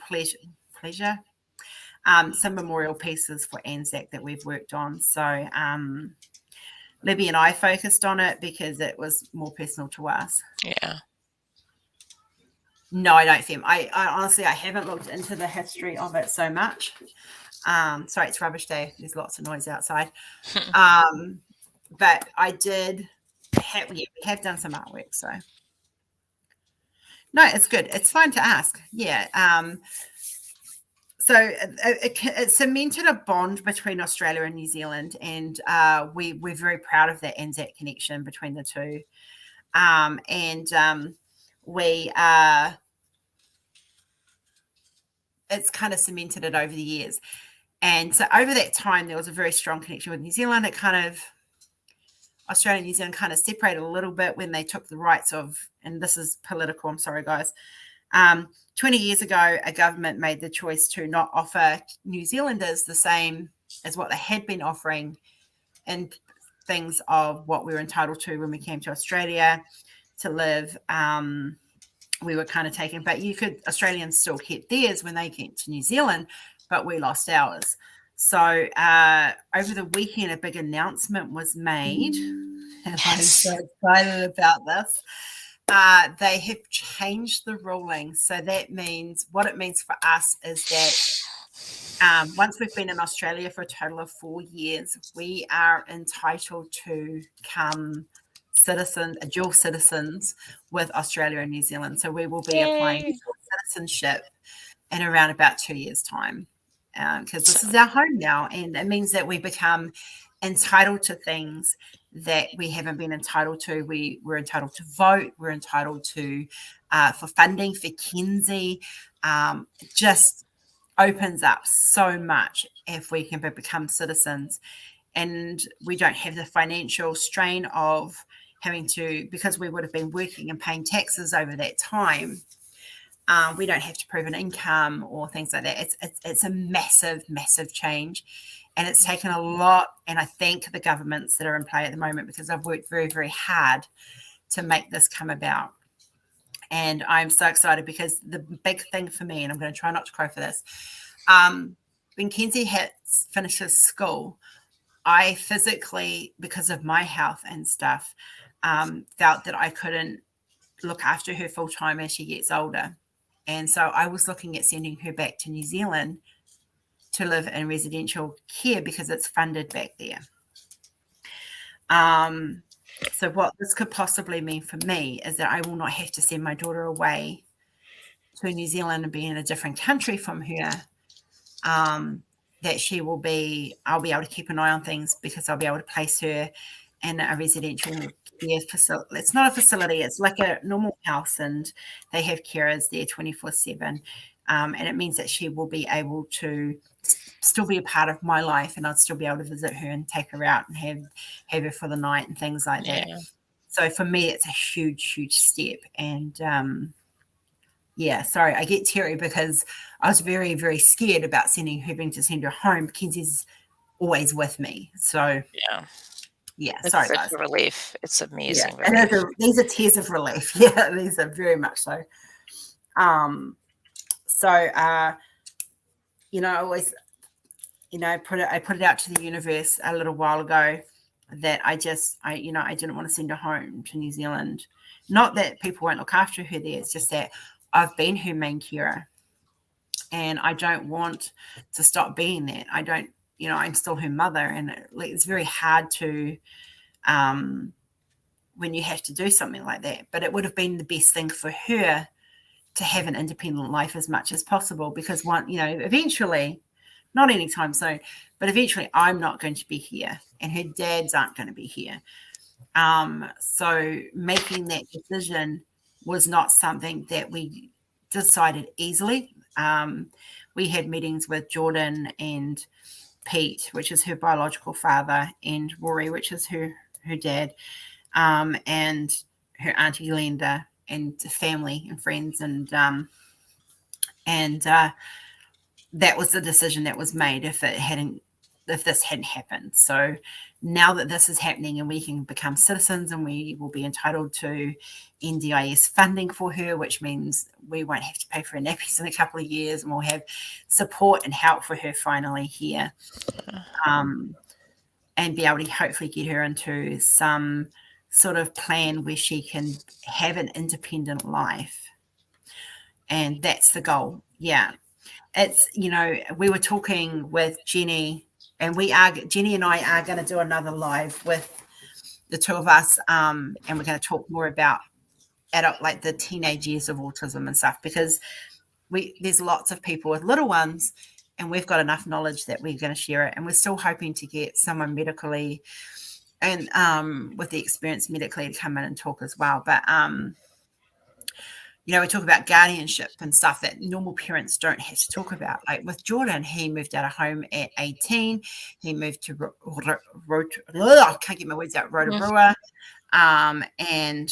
Speaker 1: pleasure. Some memorial pieces for Anzac that we've worked on. So Libby and I focused on it because it was more personal to us.
Speaker 2: Yeah.
Speaker 1: No, I don't think. I honestly, I haven't looked into the history of it so much. Sorry, it's rubbish day. There's lots of noise outside. But I did we have done some artwork. So no, it's good. It's fun to ask. Yeah. So it cemented a bond between Australia and New Zealand, and we're very proud of that Anzac connection between the two. It's kind of cemented it over the years. And so over that time, there was a very strong connection with New Zealand. Australia and New Zealand kind of separated a little bit when they took the rights of, and this is political, I'm sorry, guys. 20 years ago, a government made the choice to not offer New Zealanders the same as what they had been offering in things of what we were entitled to when we came to Australia to live. We were kind of taken, but Australians still kept theirs when they came to New Zealand, but we lost ours. So over the weekend, a big announcement was made, and I'm so excited about this. They have changed the ruling. So that means, what it means for us is that once we've been in Australia for a total of 4 years, we are entitled to become dual citizens with Australia and New Zealand. So we will be applying for citizenship in around about 2 years' time, because this is our home now, and it means that we become entitled to things that we haven't been entitled to. We're entitled to vote. We're entitled to for funding for Kenzie. Just opens up so much if we can become citizens, and we don't have the financial strain of having to, because we would have been working and paying taxes over that time. We don't have to prove an income or things like that. It's a massive, massive change. And it's taken a lot, and I thank the governments that are in play at the moment, because I've worked very, very hard to make this come about. And I'm so excited, because the big thing for me, and I'm going to try not to cry for this, when Kenzie finishes school, I physically, because of my health and stuff, felt that I couldn't look after her full time as she gets older. And so I was looking at sending her back to New Zealand to live in residential care because it's funded back there. So what this could possibly mean for me is that I will not have to send my daughter away to New Zealand and be in a different country from her. That she will be, I'll be able to keep an eye on things because I'll be able to place her in a residential care facility. It's not a facility, it's like a normal house, and they have carers there 24/7. And it means that she will be able to still be a part of my life, and I'd still be able to visit her and take her out and have her for the night and things like that. So for me, it's a huge step. And yeah, sorry, I get teary because I was very, very scared about having to send her home. Kenzie's always with me. So yeah,
Speaker 2: It's
Speaker 1: sorry
Speaker 2: such
Speaker 1: guys.
Speaker 2: a relief. It's amazing.
Speaker 1: Yeah. And these are tears of relief. Yeah, these are very much so. You know, I always, you know, I put it out to the universe a little while ago that I didn't want to send her home to New Zealand. Not that people won't look after her there. It's just that I've been her main carer, and I don't want to stop being that. I don't, you know, I'm still her mother, and it's very hard to, when you have to do something like that. But it would have been the best thing for her to have an independent life as much as possible, because eventually, not anytime soon, but eventually I'm not going to be here and her dads aren't going to be here. So making that decision was not something that we decided easily. We had meetings with Jordan and Pete, which is her biological father, and Rory, which is her dad, and her auntie Linda, and family and friends, and that was the decision that was made if this hadn't happened. So now that this is happening and we can become citizens and we will be entitled to NDIS funding for her, which means we won't have to pay for her nappies in a couple of years, and we'll have support and help for her finally here, and be able to hopefully get her into some sort of plan where she can have an independent life. And that's the goal. Yeah. It's, we were talking with Jenny, and Jenny and I are going to do another live with the two of us. And we're going to talk more about like the teenage years of autism and stuff, because there's lots of people with little ones, and we've got enough knowledge that we're going to share it. And we're still hoping to get someone medically and with the experience medically to come in and talk as well. But, we talk about guardianship and stuff that normal parents don't have to talk about. Like with Jordan, he moved out of home at 18. He moved to I can't get my words out, Rotorua, and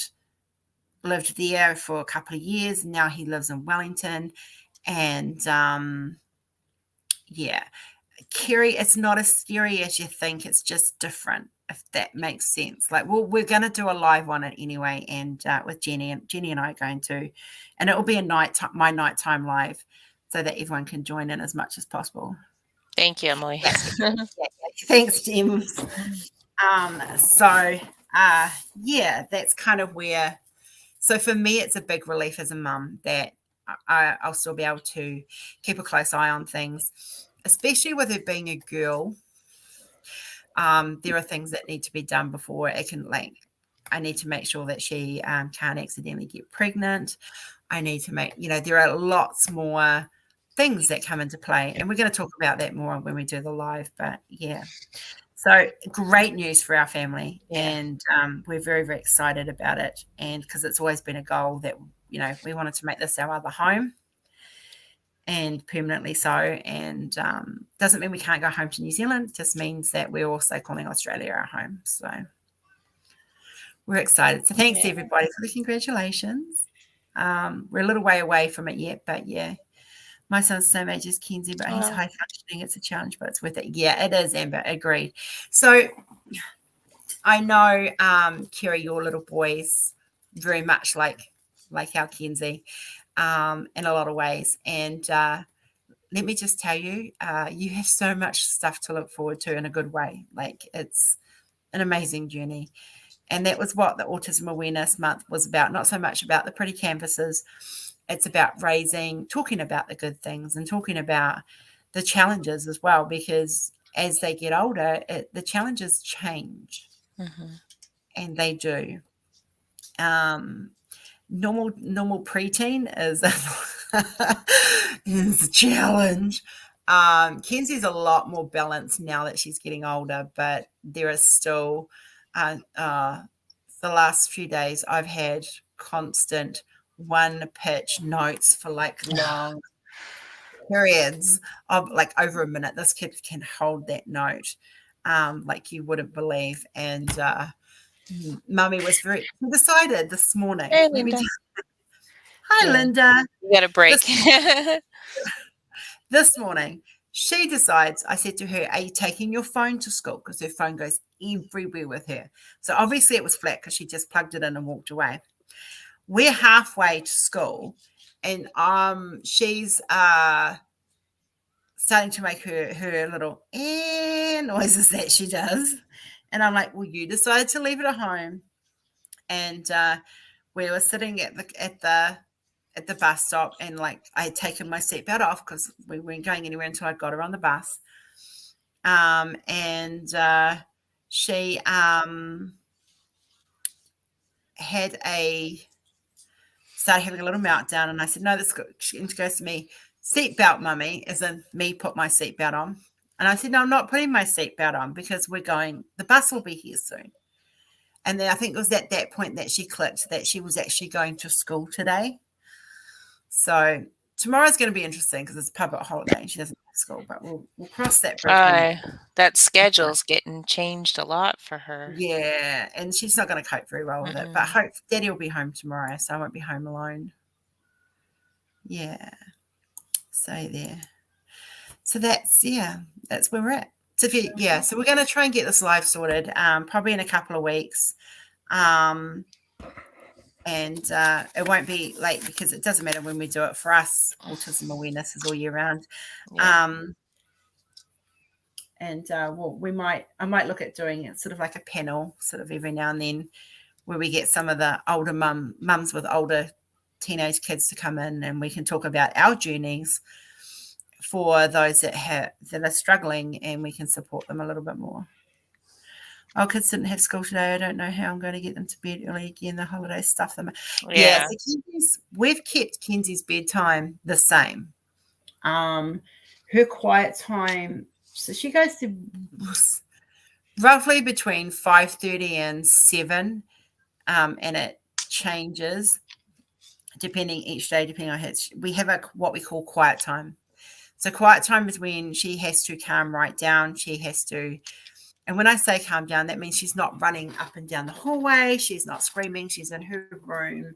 Speaker 1: lived there for a couple of years. Now he lives in Wellington. And Kerry, it's not as scary as you think. It's just different, if that makes sense. Like, well, we're going to do a live on it anyway, and with Jenny and I are going to, and it will be my nighttime live, so that everyone can join in as much as possible.
Speaker 2: Thank you, Emily.
Speaker 1: Thanks, James. That's kind of where. So for me, it's a big relief as a mum that I'll still be able to keep a close eye on things, especially with it being a girl. There are things that need to be done before it can, like, I need to make sure that she can't accidentally get pregnant. I need to make, there are lots more things that come into play, and we're going to talk about that more when we do the live. But yeah, so great news for our family, and we're very, very excited about it. And because it's always been a goal that, we wanted to make this our other home, and permanently so. And doesn't mean we can't go home to New Zealand. It just means that we're also calling Australia our home. So we're excited. So thanks everybody for the congratulations. We're a little way away from it yet, but yeah, my son's same age as Kenzie, but he's high functioning. It's a challenge, but it's worth it. Yeah, it is, Amber. Agreed. So I know, Kerry, your little boy's very much like our Kenzie, in a lot of ways. And let me just tell you, you have so much stuff to look forward to in a good way. Like, it's an amazing journey. And that was what the Autism Awareness Month was about. Not so much about the pretty canvases. It's about talking about the good things and talking about the challenges as well, because as they get older, the challenges change, and they do. Normal preteen is is a challenge. Kenzie's a lot more balanced now that she's getting older, but there is still the last few days I've had constant one pitch notes for like long periods of like over a minute. This kid can hold that note like you wouldn't believe. And Mummy was very decided this morning.
Speaker 2: Hey,
Speaker 1: Let me
Speaker 2: Linda.
Speaker 1: Hi,
Speaker 2: Yeah.
Speaker 1: Linda.
Speaker 2: You got a break.
Speaker 1: This morning, she decides, I said to her, are you taking your phone to school? Because her phone goes everywhere with her. So obviously it was flat because she just plugged it in and walked away. We're halfway to school, and she's starting to make her little noises that she does. And I'm like, well, you decided to leave it at home. And we were sitting at the bus stop, and like I had taken my seatbelt off because we weren't going anywhere until I got her on the bus. And she started having a little meltdown, and I said, no, she goes to me, seatbelt, Mummy, as in me put my seatbelt on. And I said, no, I'm not putting my seatbelt on because the bus will be here soon. And then I think it was at that point that she clicked that she was actually going to school today. So tomorrow's going to be interesting because it's a public holiday and she doesn't go to school, but we'll cross that bridge.
Speaker 2: That schedule's getting changed a lot for her.
Speaker 1: Yeah, and she's not going to cope very well with it. But I hope Daddy will be home tomorrow, so I won't be home alone. Yeah. So there. So that's where we're at. So so we're going to try and get this live sorted, probably in a couple of weeks. And it won't be late because it doesn't matter when we do it. For us, autism awareness is all year round. Yeah. I might look at doing it sort of like a panel sort of every now and then where we get some of the older mums with older teenage kids to come in, and we can talk about our journeys for those that are struggling, and we can support them a little bit more. Our kids didn't have school today. I don't know how I'm going to get them to bed early again. The holiday stuff them. Yeah. So we've kept Kenzie's bedtime the same. Her quiet time. So she goes to roughly between 5:30 and 7, and it changes each day depending on we have what we call quiet time. So quiet time is when she has to calm right down. She has to, and when I say calm down, that means she's not running up and down the hallway. She's not screaming. She's in her room.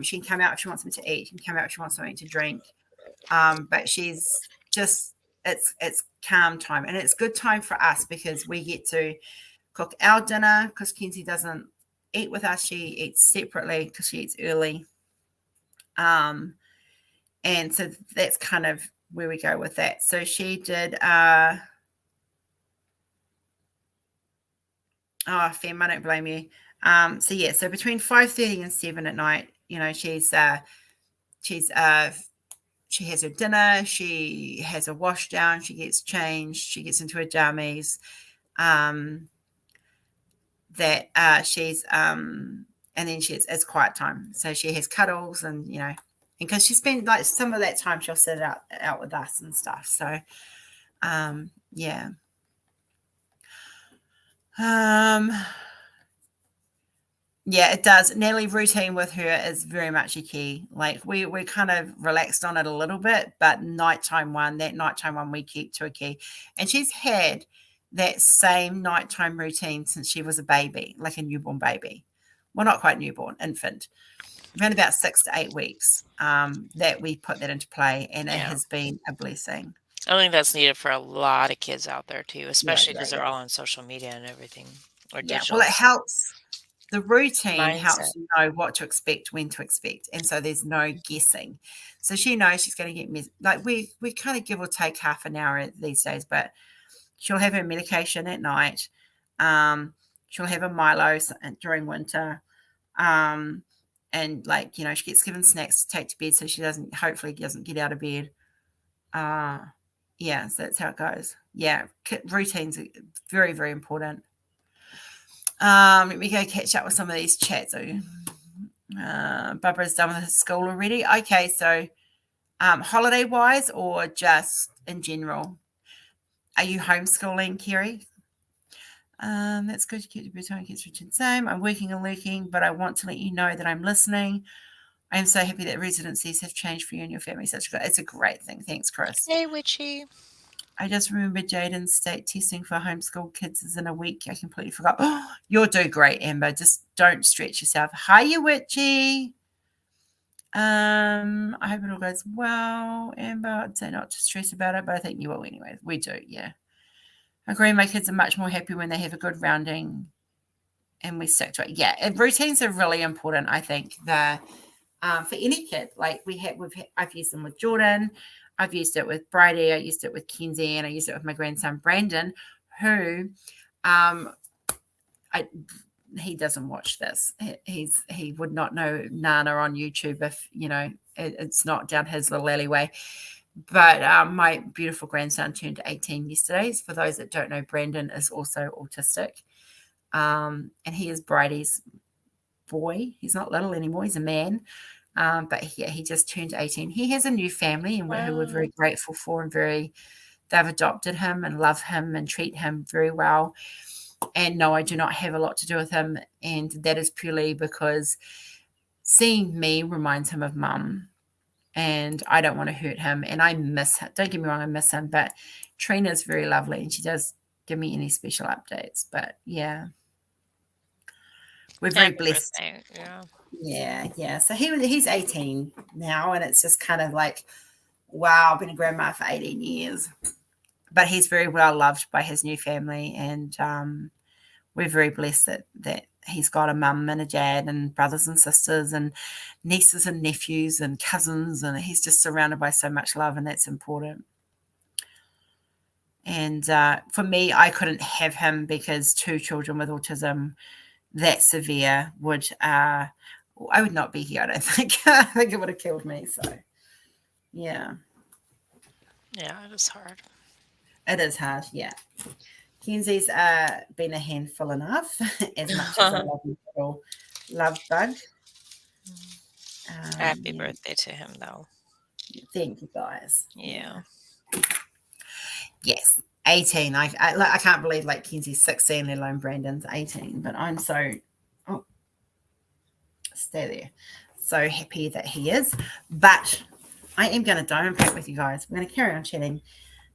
Speaker 1: She can come out if she wants something to eat. She can come out if she wants something to drink. But she's just, it's calm time. And it's good time for us because we get to cook our dinner because Kenzie doesn't eat with us. She eats separately because she eats early. And so that's kind of where we go with that. So she did Fem, I don't blame you. So between 5:30 and 7 at night, she has her dinner, she has a wash down, she gets changed, she gets into her jammies, and then it's quiet time. So she has cuddles and because she spent like some of that time she'll sit out with us and stuff. So it does. Natalie, routine with her is very much a key. Like we're kind of relaxed on it a little bit, but nighttime one we keep to a key. And she's had that same nighttime routine since she was a baby, like a newborn baby. Well, not quite newborn, infant. Around about 6 to 8 weeks that we put that into play, and it has been a blessing.
Speaker 2: I think that's needed for a lot of kids out there too, especially because they're all on social media and everything or digital.
Speaker 1: Well, it helps. The routine helps
Speaker 2: Mindset.
Speaker 1: you know what to expect, when to expect, and so there's no guessing. So she knows she's going to get like we kind of give or take half an hour these days, but she'll have her medication at night. She'll have a Milo during winter, and like she gets given snacks to take to bed, so she hopefully doesn't get out of bed. Yeah, so that's how it goes. Yeah, routines are very, very important. Let me go catch up with some of these chats. Barbara's done with her school already. Okay, so holiday wise or just in general? Are you homeschooling, Kerry? That's good to keep your bedtime kids routine same. I'm working and lurking, but I want to let you know that I'm listening. I am so happy that residencies have changed for you and your family. It's a great thing. Thanks, Chris.
Speaker 2: Hey, Witchy.
Speaker 1: I just remember Jaden's state testing for homeschool kids is in a week. I completely forgot. Oh, you'll do great, Amber. Just don't stretch yourself. Hiya, Witchy. I hope it all goes well, Amber. I'd say not to stress about it, but I think you will anyway. We do, yeah. I agree. My kids are much more happy when they have a good rounding and we stick to it. Yeah, routines are really important, I think, for any kid. Like I've used them with Jordan. I've used it with Bridie. I used it with Kenzie, and I used it with my grandson Brandon, who he doesn't watch this. He would not know Nana on YouTube if it's not down his little alleyway. But my beautiful grandson turned 18 yesterday. For those that don't know, Brandon is also autistic, and he is Bridie's boy. He's not little anymore. He's a man. But he just turned 18. He has a new family, and who we're very grateful for, and they've adopted him and love him and treat him very well. And no, I do not have a lot to do with him, and that is purely because seeing me reminds him of Mum, and I don't want to hurt him, and I miss him. Don't get me wrong, I miss him, but Trina's very lovely, and she does give me any special updates. But yeah, we're very blessed. Yeah. So he's 18 now, and it's just kind of like, wow, I've been a grandma for 18 years. But he's very well loved by his new family, and we're very blessed that he's got a mum and a dad and brothers and sisters and nieces and nephews and cousins, and he's just surrounded by so much love, and that's important. And for me, I couldn't have him because 2 children with autism that severe would I would not be here, I don't think. I think it would have killed me. So yeah,
Speaker 2: it is hard.
Speaker 1: It is hard, yeah. Kenzie's been a handful enough, as much as I love you, little love bug.
Speaker 2: Happy birthday to him, though.
Speaker 1: Thank you, guys.
Speaker 2: Yeah.
Speaker 1: Yes, 18. I can't believe like Kenzie's 16, let alone Brandon's 18. But I'm so stay there. So happy that he is. But I am going to don't unpack with you guys. We're going to carry on chatting.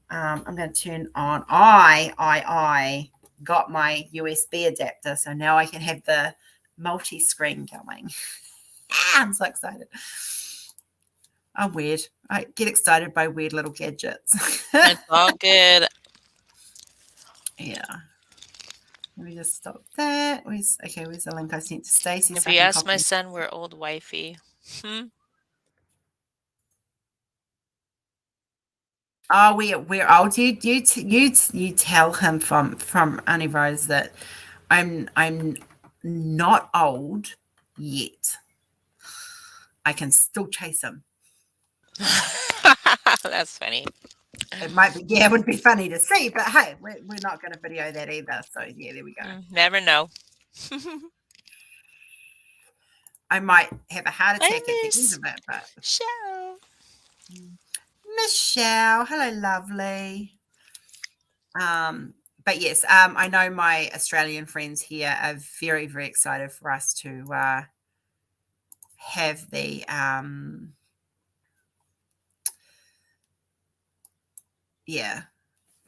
Speaker 1: I'm going to turn on. I got my USB adapter, so now I can have the multi-screen going. I'm so excited. I'm weird. I get excited by weird little gadgets.
Speaker 2: It's all good.
Speaker 1: Yeah. Let me just stop that. Where's the link I sent to Stacey?
Speaker 2: If you ask my son, we're old wifey.
Speaker 1: Oh, we're old. You tell him from Auntie Rose that I'm not old yet. I can still chase him.
Speaker 2: That's funny.
Speaker 1: It might be, it would be funny to see, but hey, we're not going to video that either. So yeah, there we go.
Speaker 2: Never know.
Speaker 1: I might have a heart attack at the end of it, but Michelle, hello, lovely. But yes, I know my Australian friends here are very, very excited for us to have the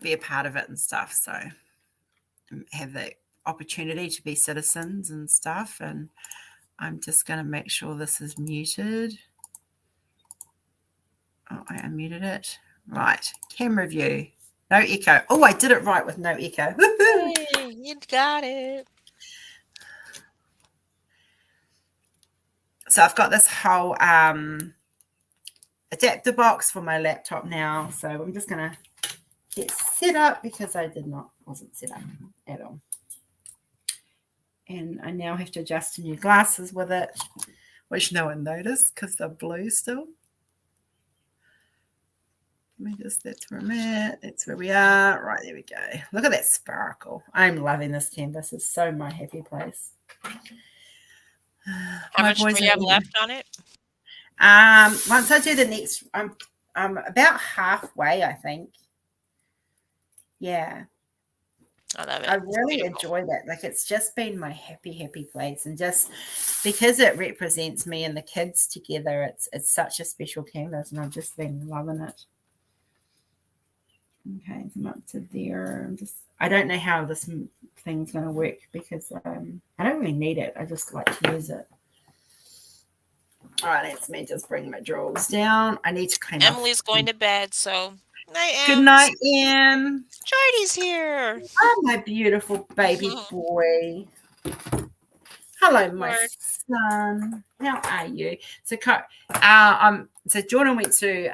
Speaker 1: be a part of it and stuff. So have the opportunity to be citizens and stuff. And I'm just going to make sure this is muted. Oh, I unmuted it. Right. Camera view. No echo. Oh, I did it right with no echo.
Speaker 2: Hey, you got it.
Speaker 1: So I've got this whole adapter box for my laptop now. So I'm just going to get set up because I wasn't set up at all. And I now have to adjust to new glasses with it, which no one noticed because they're blue still. Let me just, that's where I'm at. That's where we are. Right, there we go. Look at that sparkle. I'm loving this canvas. It's so my happy place.
Speaker 2: How much do you have left on it?
Speaker 1: Once I do the next, I'm about halfway, I think. Yeah.
Speaker 2: I love it.
Speaker 1: I really enjoy that. Like, it's just been my happy place, and just because it represents me and the kids together, it's such a special canvas, and I've just been loving it. Okay, so I'm up to there. I don't know how this thing's going to work because I don't really need it. I just like to use it. All right, that's me just bring my drawers down. I need to clean up.
Speaker 2: Emily's going to bed, so night, Em.
Speaker 1: Good night, Em.
Speaker 2: Jordy's here.
Speaker 1: Oh, my beautiful baby boy. Hello, my son. How are you? So, so Jordan went to.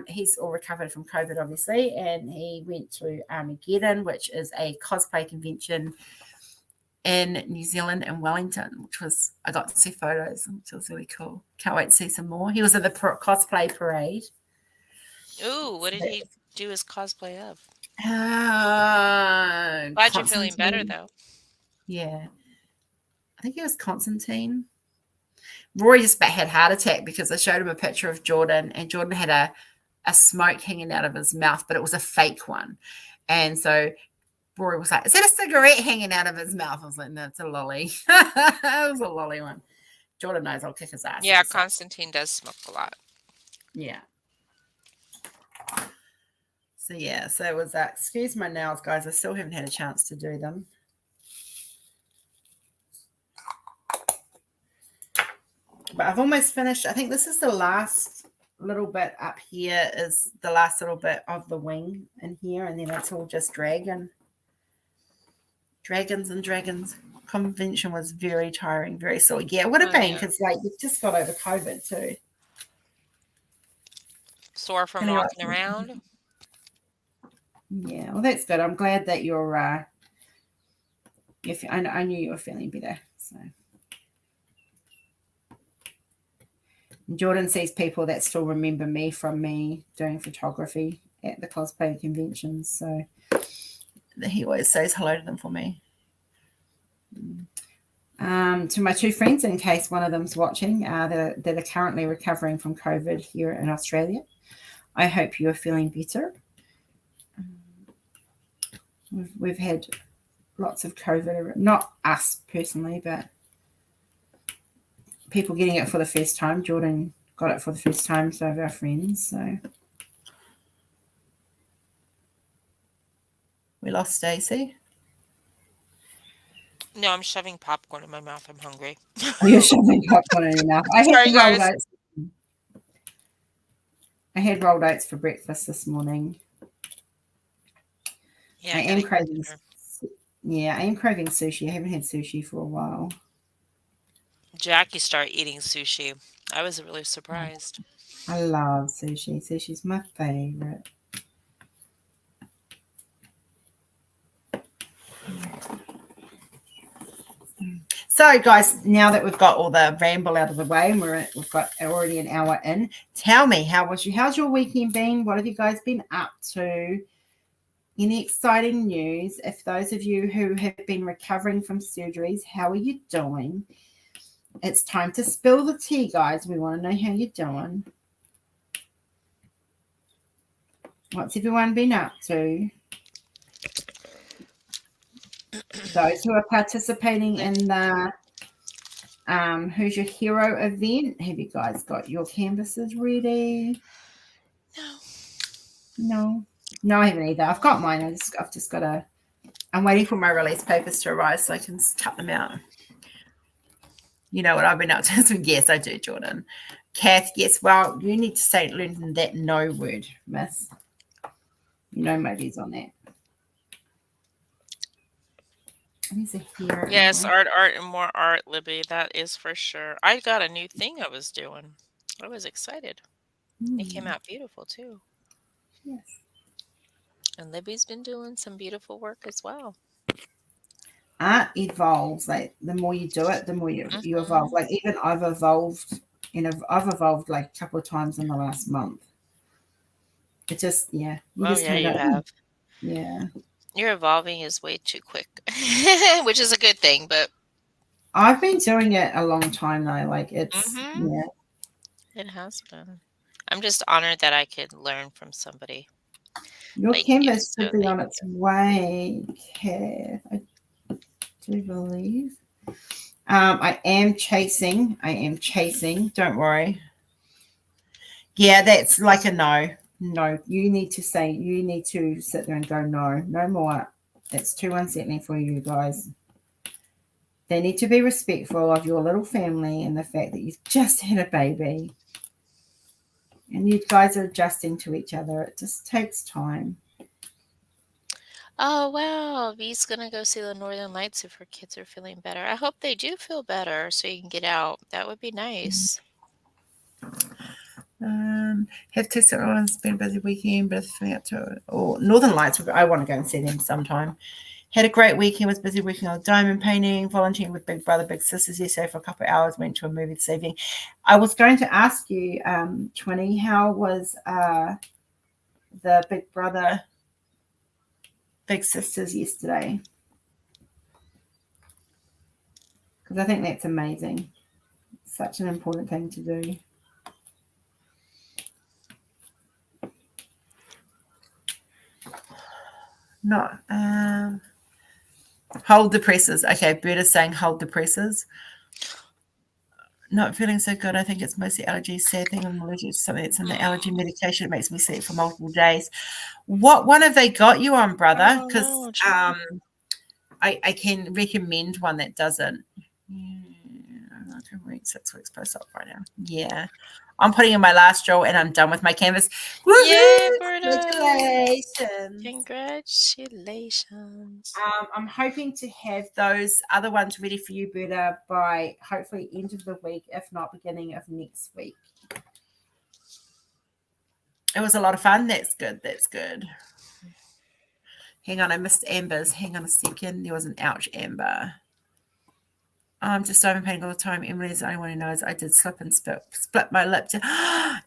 Speaker 1: He's all recovered from COVID, obviously, and he went to Armageddon, which is a cosplay convention in New Zealand and Wellington, which was, I got to see photos, which was really cool. Can't wait to see some more. He was at the cosplay parade.
Speaker 2: Ooh, what did he do his cosplay of?
Speaker 1: Glad
Speaker 2: you're feeling better, though.
Speaker 1: Yeah. I think it was Constantine. Rory just about had a heart attack because I showed him a picture of Jordan, and Jordan had a smoke hanging out of his mouth, but it was a fake one. And so Rory was like, is that a cigarette hanging out of his mouth? I was like, no, it's a lolly. It was a lolly one. Jordan knows I'll kick his ass.
Speaker 2: Yeah, Constantine does smoke a lot.
Speaker 1: Yeah. So, yeah, so it was that. Excuse my nails, guys. I still haven't had a chance to do them. But I've almost finished. I think this is the last little bit up here, is the last little bit of the wing in here, and then it's all just dragons and dragons. Convention was very tiring, very sore. Yeah, it would have been, because like you've just got over COVID too.
Speaker 2: Sore from walking around?
Speaker 1: Yeah, well, that's good. I'm glad that you're I knew you were feeling better. So Jordan sees people that still remember me from me doing photography at the cosplay conventions, so he always says hello to them for me. To my two friends, in case one of them's watching, that are currently recovering from COVID here in Australia, I hope you are feeling better. We've had lots of COVID, not us personally, but people getting it for the first time. Jordan got it for the first time, so have our friends. So we lost Stacey.
Speaker 2: No, I'm shoving popcorn in my mouth. I'm hungry.
Speaker 1: Oh, you're shoving popcorn in your mouth. I had rolled oats for breakfast this morning.
Speaker 2: Yeah,
Speaker 1: I am craving sushi. I haven't had sushi for a while.
Speaker 2: Jackie started eating sushi. I was really surprised.
Speaker 1: I love sushi. Sushi's my favorite. So, guys, now that we've got all the ramble out of the way, and we've got already an hour in, tell me, how's your weekend been? What have you guys been up to? Any exciting news? If those of you who have been recovering from surgeries, how are you doing? It's time to spill the tea, guys. We want to know how you're doing. What's everyone been up to? Those who are participating in the Who's Your Hero event, have you guys got your canvases ready? No, I haven't either. I've got mine. I've just got to. I'm waiting for my release papers to arrive so I can cut them out. You know what I've been up to? So yes, I do, Jordan. Kath, yes. Well, you need to learn that no word, miss. No emojis on that. These are here.
Speaker 2: Yes, art, and more art, Libby. That is for sure. I got a new thing I was doing. I was excited. It came out beautiful too.
Speaker 1: Yes.
Speaker 2: And Libby's been doing some beautiful work as well.
Speaker 1: Art evolves. Like the more you do it, the more you evolve. Like even I've evolved, I've evolved like a couple of times in the last month. It just, yeah. You just
Speaker 2: yeah, you have.
Speaker 1: Yeah.
Speaker 2: Your evolving is way too quick, which is a good thing, but
Speaker 1: I've been doing it a long time though. Like it's, yeah.
Speaker 2: It has been. I'm just honored that I could learn from somebody.
Speaker 1: Your
Speaker 2: like
Speaker 1: canvas
Speaker 2: you.
Speaker 1: should be on its way, Kath. I do believe. I am chasing. Don't worry. Yeah, that's like a no. No, you need to sit there and go, no more. It's too unsettling for you guys. They need to be respectful of your little family and the fact that you've just had a baby. And you guys are adjusting to each other. It just takes time.
Speaker 2: Oh, wow. V's going to go see the Northern Lights if her kids are feeling better. I hope they do feel better so you can get out. That would be nice.
Speaker 1: Have to it's been a busy weekend, but it's out to Northern Lights. I want to go and see them sometime. Had a great weekend. Was busy working on diamond painting, volunteering with Big Brother, Big Sisters yesterday for a couple of hours. Went to a movie this evening. I was going to ask you, Twinny, how was the Big Brother, Big Sisters yesterday? Because I think that's amazing. Such an important thing to do. No. Hold the presses. Okay, Berta's saying hold the presses. Not feeling so good. I think it's mostly allergies. Sad thing, I'm allergic to something that's in the allergy medication. It makes me sick for multiple days. What one have they got you on, brother? Because I can recommend one that doesn't. Yeah, 6 weeks post-op right now. Yeah. I'm putting in my last draw and I'm done with my canvas. Woo-hoo!
Speaker 2: Yay, Berta.
Speaker 1: Congratulations.
Speaker 2: Congratulations.
Speaker 1: I'm hoping to have those other ones ready for you, Berta, by hopefully end of the week, if not beginning of next week. It was a lot of fun. That's good. That's good. Hang on, I missed Amber's. Hang on a second. There was an ouch, Amber. I'm just diamond painting all the time. Emily's the only one who knows I did slip and split my lip.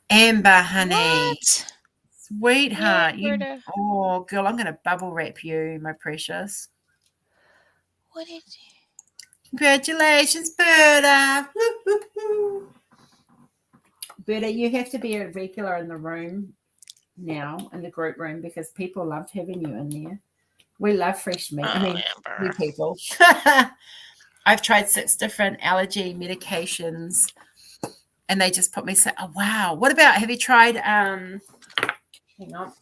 Speaker 1: Amber, honey.
Speaker 2: What?
Speaker 1: Sweetheart.
Speaker 2: Yeah,
Speaker 1: oh, girl, I'm going to bubble wrap you, my precious.
Speaker 2: What did you?
Speaker 1: Congratulations, Berta. Berta, you have to be a regular in the room now, in the group room, because people loved having you in there. We love fresh meat.
Speaker 2: Amber.
Speaker 1: New people. I've tried 6 different allergy medications, and they just put me so. Oh wow! What about? Have you tried? Hang on.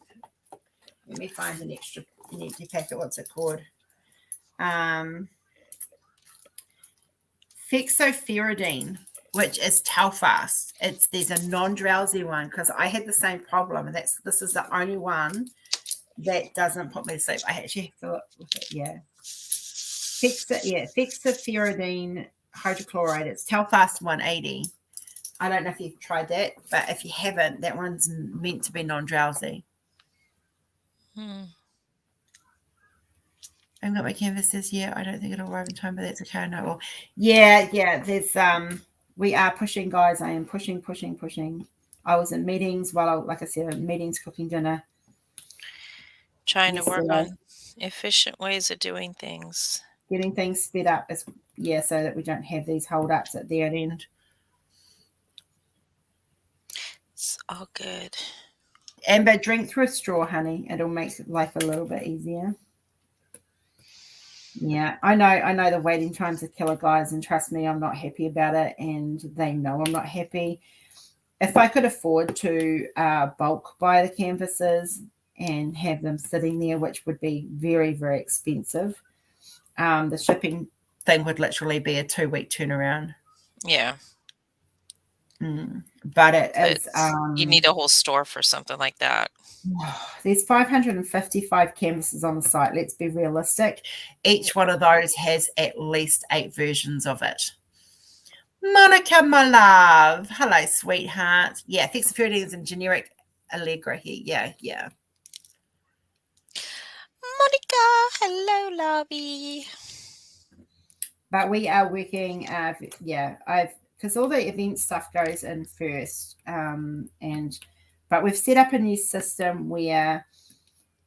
Speaker 1: Let me find an empty packet. What's it called? Fexofenadine, which is Telfast. There's a non-drowsy one because I had the same problem, and this is the only one that doesn't put me to sleep. I actually have to look with it. Yeah. Fexofenadine hydrochloride. It's Telfast 180. I don't know if you've tried that, but if you haven't, that one's meant to be non-drowsy. I haven't got my canvases yet. I don't think it'll arrive in time, but that's okay. No, well, yeah. There's we are pushing, guys. I am pushing. I was in meetings like I said, in meetings, cooking dinner.
Speaker 2: Trying to work on efficient ways of doing things.
Speaker 1: Getting things sped up so that we don't have these hold-ups at the end.
Speaker 2: It's all good.
Speaker 1: Amber, drink through a straw, honey. It'll make life a little bit easier. Yeah, I know the waiting times are killer, guys, and trust me, I'm not happy about it, and they know I'm not happy. If I could afford to bulk buy the canvases and have them sitting there, which would be very, very expensive, the shipping thing would literally be a 2-week turnaround.
Speaker 2: Yeah.
Speaker 1: But it
Speaker 2: But
Speaker 1: is.
Speaker 2: you need a whole store for something like that.
Speaker 1: There's 555 canvases on the site. Let's be realistic. Each one of those has at least 8 versions of it. Monica, my love. Hello, sweetheart. Yeah, flexibility is in generic Allegra here. Yeah.
Speaker 2: Monica, hello, lobby.
Speaker 1: But we are working. Because all the event stuff goes in first, but we've set up a new system where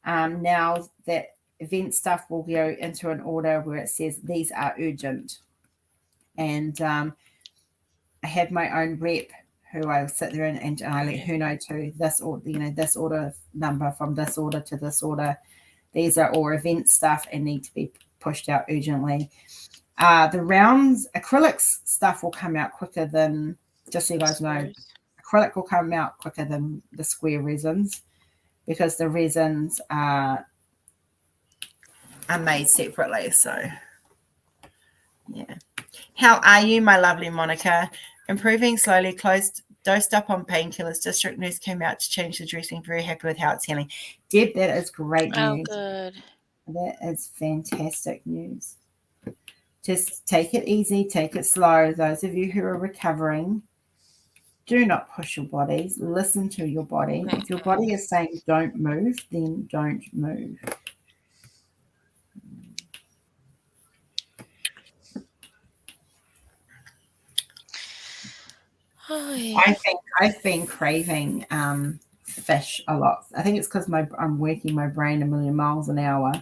Speaker 1: now that event stuff will go into an order where it says these are urgent, and I have my own rep who I'll sit there and I let her know to this order number from this order to this order. These are all event stuff and need to be pushed out urgently. The rounds acrylics stuff will come out quicker than, just so you guys know, acrylic will come out quicker than the square resins because the resins are made separately. So yeah. How are you, my lovely Monica? Improving slowly, dosed up on painkillers. District nurse came out to change the dressing. Very happy with how it's healing. Deb, that is great news.
Speaker 2: Oh, good.
Speaker 1: That is fantastic news. Just take it easy, take it slow. Those of you who are recovering, do not push your bodies. Listen to your body. If your body is saying don't move, then don't move.
Speaker 2: Oh, yeah.
Speaker 1: I've been craving fish a lot. I think it's because I'm working my brain a million miles an hour,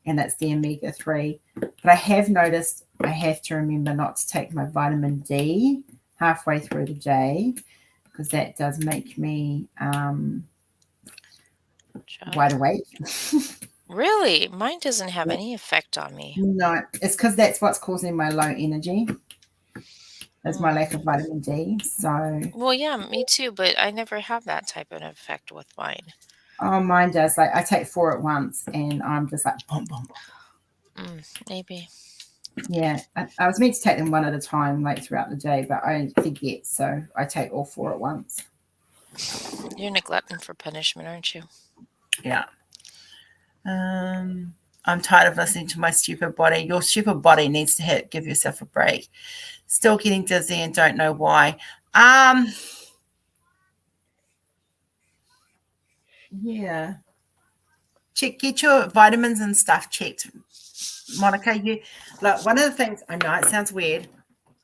Speaker 1: and that's the omega-3. But I have noticed I have to remember not to take my vitamin D halfway through the day because that does make me wide awake.
Speaker 2: Really? Mine doesn't have any effect on me.
Speaker 1: No, it's because that's what's causing my low energy. Is my lack of vitamin D. So
Speaker 2: well, yeah, me too, but I never have that type of effect with mine.
Speaker 1: Oh, mine does. Like I take 4 at once, and I'm just like boom, boom, boom.
Speaker 2: Maybe.
Speaker 1: Yeah, I was meant to take them one at a time, like throughout the day, but I forget, so I take all 4 at once.
Speaker 2: You're neglecting for punishment, aren't you?
Speaker 1: Yeah. I'm tired of listening to my stupid body. Your stupid body needs to give yourself a break. Still getting dizzy and don't know why. Yeah. Get your vitamins and stuff checked, Monica. Look, one of the things, I know it sounds weird.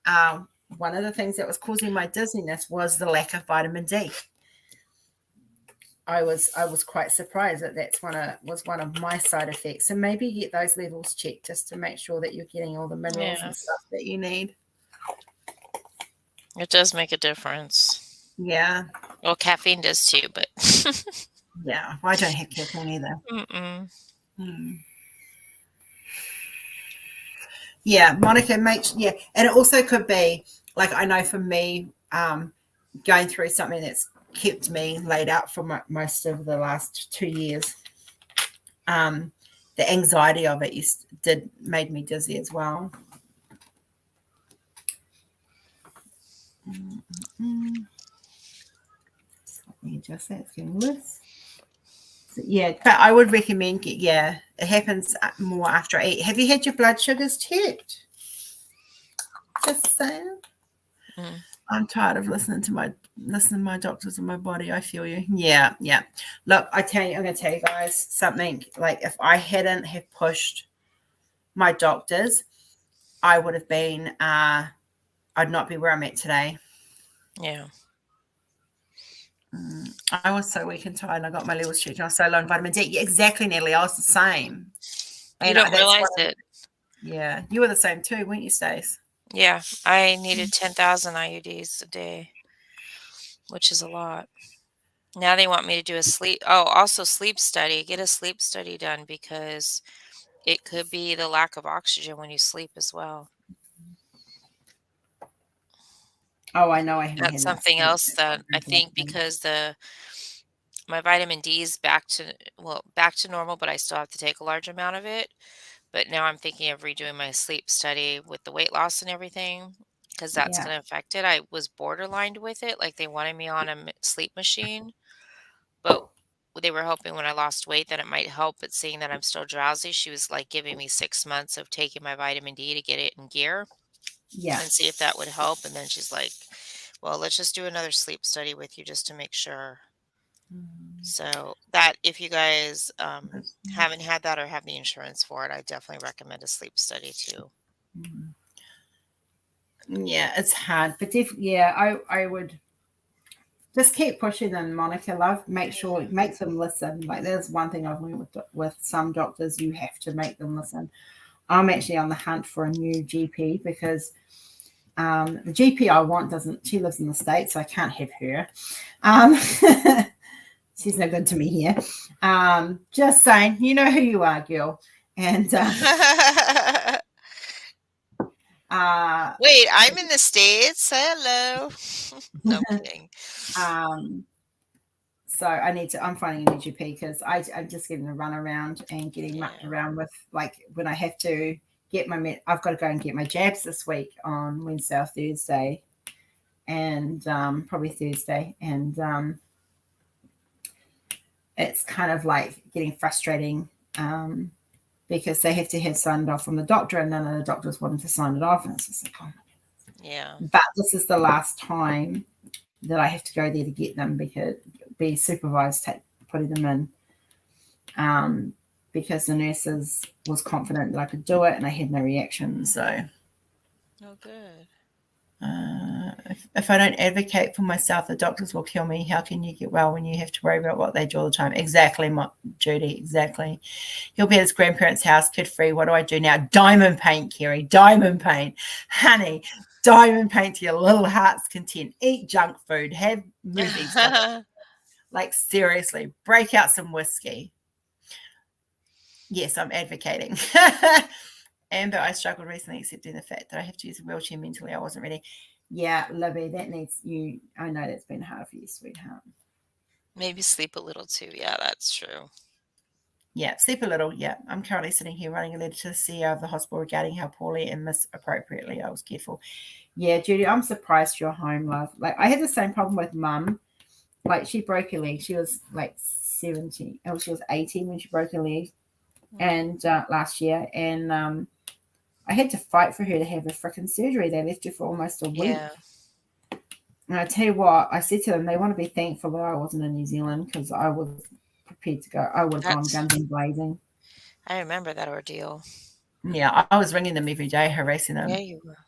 Speaker 1: One of the things that was causing my dizziness was the lack of vitamin D. I was quite surprised that was one of my side effects. So maybe get those levels checked just to make sure that you're getting all the minerals and stuff that you need.
Speaker 2: It does make a difference.
Speaker 1: Yeah.
Speaker 2: Well, caffeine does too, but
Speaker 1: yeah, I don't have caffeine either. Yeah, Monica makes and it also could be like, I know for me, going through something that's kept me laid out for most of the last 2 years. The anxiety of it made me dizzy as well. Let me adjust that. It's getting loose. So, yeah, but I would recommend it happens more after I eat. Have you had your blood sugars checked? Just saying. I'm tired of listening to my doctors and my body. I feel you. Yeah. Look, I'm going to tell you guys something. Like, if I hadn't have pushed my doctors, I would have been, I'd not be where I'm at today.
Speaker 2: Yeah.
Speaker 1: I was so weak and tired, and I got my levels checked. I was so low on vitamin D. Yeah, exactly, Natalie. I was the same.
Speaker 2: You don't realize it.
Speaker 1: Yeah. You were the same too, weren't you, Stace?
Speaker 2: Yeah. I needed 10,000 IUDs a day, which is a lot. Now they want me to do a sleep study. Get a sleep study done because it could be the lack of oxygen when you sleep as well.
Speaker 1: Oh, I know. I haven't had
Speaker 2: That's something else that I think, because my vitamin D is back to normal, but I still have to take a large amount of it. But now I'm thinking of redoing my sleep study with the weight loss and everything, because that's
Speaker 1: Yeah.
Speaker 2: going to affect it. I was borderline with it. Like they wanted me on a sleep machine, but they were hoping when I lost weight that it might help. But seeing that I'm still drowsy, she was like giving me 6 months of taking my vitamin D to get it in gear
Speaker 1: Yeah.
Speaker 2: and see if that would help. And then she's like, well, let's just do another sleep study with you just to make sure. So that if you guys haven't had that or have the insurance for it, I definitely recommend a sleep study too.
Speaker 1: Yeah, it's hard, but I would just keep pushing them, Monica. Love, make them listen. Like there's one thing I've learned with some doctors, you have to make them listen. I'm actually on the hunt for a new GP because the GP I want doesn't. She lives in the States, so I can't have her. She's no good to me here. Just saying, you know who you are, girl. And
Speaker 2: wait, I'm in the States. Hello. No kidding.
Speaker 1: So I'm finding a new GP because I'm just getting a run around and getting mucked around with, like, when I have to get I've got to go and get my jabs this week on Wednesday or Thursday, and probably Thursday, and it's kind of like getting frustrating because they have to have signed off from the doctor, and none of the doctors wanted to sign it off, and it's just like, oh my goodness.
Speaker 2: Yeah.
Speaker 1: But this is the last time that I have to go there to get them, because be supervised putting them in, because the nurses was confident that I could do it, and I had no reaction. So,
Speaker 2: oh, good.
Speaker 1: If I don't advocate for myself, the doctors will kill me. How can you get well when you have to worry about what they do all the time? Exactly, Judy, exactly. He'll be at his grandparents' house, kid-free. What do I do now? Diamond paint, Kerry, diamond paint. Honey, diamond paint to your little heart's content. Eat junk food, have movies. Like, seriously, break out some whiskey. Yes, I'm advocating. Amber, I struggled recently accepting the fact that I have to use a wheelchair mentally. I wasn't ready. Yeah, Libby, that needs you. I know that's been hard for you, sweetheart.
Speaker 2: Maybe sleep a little too. Yeah, that's true.
Speaker 1: Yeah, sleep a little. Yeah, I'm currently sitting here writing a letter to the CEO of the hospital regarding how poorly and misappropriately I was cared for. Yeah, Judy, I'm surprised you're home, love. Like, I had the same problem with Mum. Like, she broke her leg. She was like 70. Oh, she was 18 when she broke her leg, and last year, and I had to fight for her to have a freaking surgery. They left her for almost a week.
Speaker 2: Yeah.
Speaker 1: And I tell you what, I said to them, they want to be thankful that I wasn't in New Zealand, because I was prepared to go. I would have gone guns and blazing.
Speaker 2: I remember that ordeal.
Speaker 1: Yeah, I was ringing them every day, harassing them.
Speaker 2: Yeah, you were.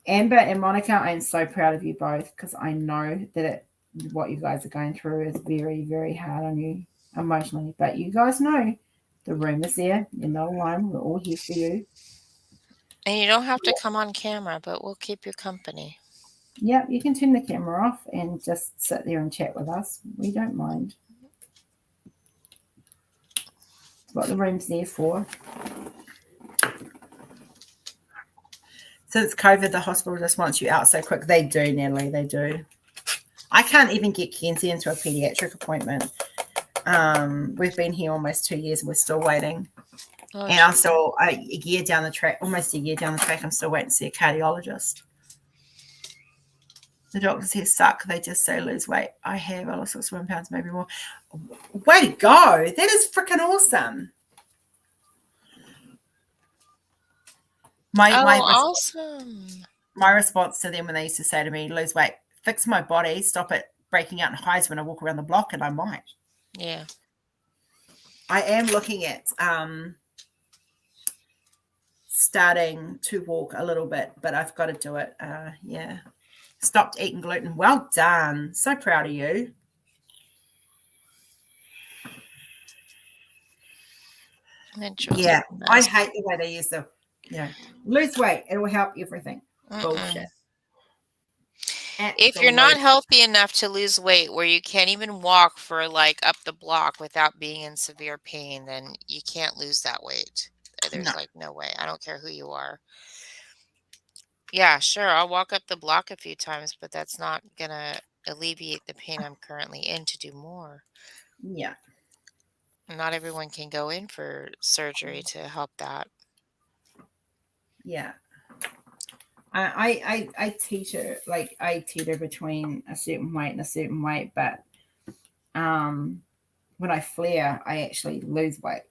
Speaker 1: Amber and Monica, I am so proud of you both, because I know that what you guys are going through is very, very hard on you emotionally. But you guys know the room is there. You're not alone. We're all here for you.
Speaker 2: And you don't have to come on camera, but we'll keep you company.
Speaker 1: Yeah, you can turn the camera off and just sit there and chat with us. We don't mind. It's what the room's there for. Since COVID, the hospital just wants you out so quick. They do, Natalie. They do. I can't even get Kenzie into a pediatric appointment. We've been here almost 2 years and we're still waiting.
Speaker 2: Oh,
Speaker 1: and I'm still a year down the track, almost a year down the track, I'm still waiting to see a cardiologist. The doctors here suck. They just say lose weight. I lost 61 pounds, maybe more. Way to go. That is freaking awesome.
Speaker 2: awesome.
Speaker 1: My response to them when they used to say to me, lose weight, fix my body, stop it breaking out in hives when I walk around the block, and I might.
Speaker 2: Yeah.
Speaker 1: I am looking at starting to walk a little bit, but I've got to do it. Yeah. Stopped eating gluten. Well done. So proud of you. Yeah. I hate the way they use the, lose weight. It will help everything. Bullshit.
Speaker 2: If you're not healthy enough to lose weight where you can't even walk for like up the block without being in severe pain, then you can't lose that weight. There's like no way. I don't care who you are. Yeah, sure. I'll walk up the block a few times, but that's not going to alleviate the pain I'm currently in to do more.
Speaker 1: Yeah.
Speaker 2: Not everyone can go in for surgery to help that.
Speaker 1: Yeah. I teeter, like I teeter between a certain weight and a certain weight, but when I flare, I actually lose weight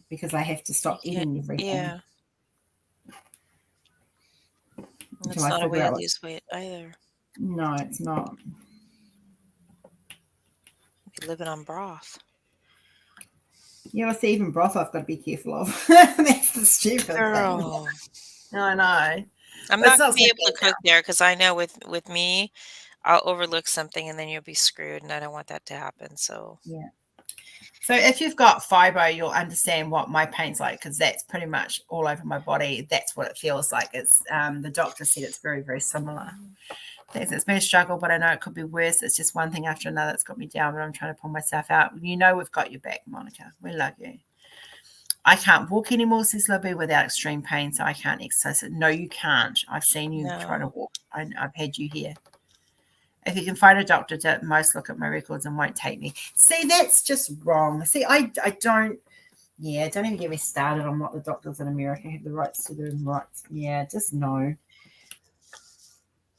Speaker 1: because I have to stop eating everything
Speaker 2: Yeah.
Speaker 1: until
Speaker 2: It's
Speaker 1: I
Speaker 2: not a way
Speaker 1: figure
Speaker 2: to
Speaker 1: out what's.
Speaker 2: lose weight either.
Speaker 1: No, it's not.
Speaker 2: You're living on broth.
Speaker 1: Yeah, well, see, even broth I've got to be careful of. That's the stupid thing.
Speaker 2: Girl.
Speaker 1: I know.
Speaker 2: I'm
Speaker 1: But it's
Speaker 2: not gonna
Speaker 1: not so
Speaker 2: be able to
Speaker 1: bad
Speaker 2: cook there because I know with me, I'll overlook something and then you'll be screwed, and I don't want that to happen. So
Speaker 1: now. Yeah. So if you've got fibro, you'll understand what my pain's like because that's pretty much all over my body. That's what it feels like. It's the doctor said it's very, very similar. It's been a struggle, but I know it could be worse. It's just one thing after another that's got me down, but I'm trying to pull myself out. You know we've got your back, Monica. We love you. I can't walk anymore, says Libby, without extreme pain, so I can't exercise. No, you can't. I've seen you try to
Speaker 2: no.
Speaker 1: walk. I've had you here. If you can find a doctor to at most look at my records and won't take me. See, that's just wrong. See, I don't. Yeah, don't even get me started on what the doctors in America have the rights to do and rights. Yeah, just no.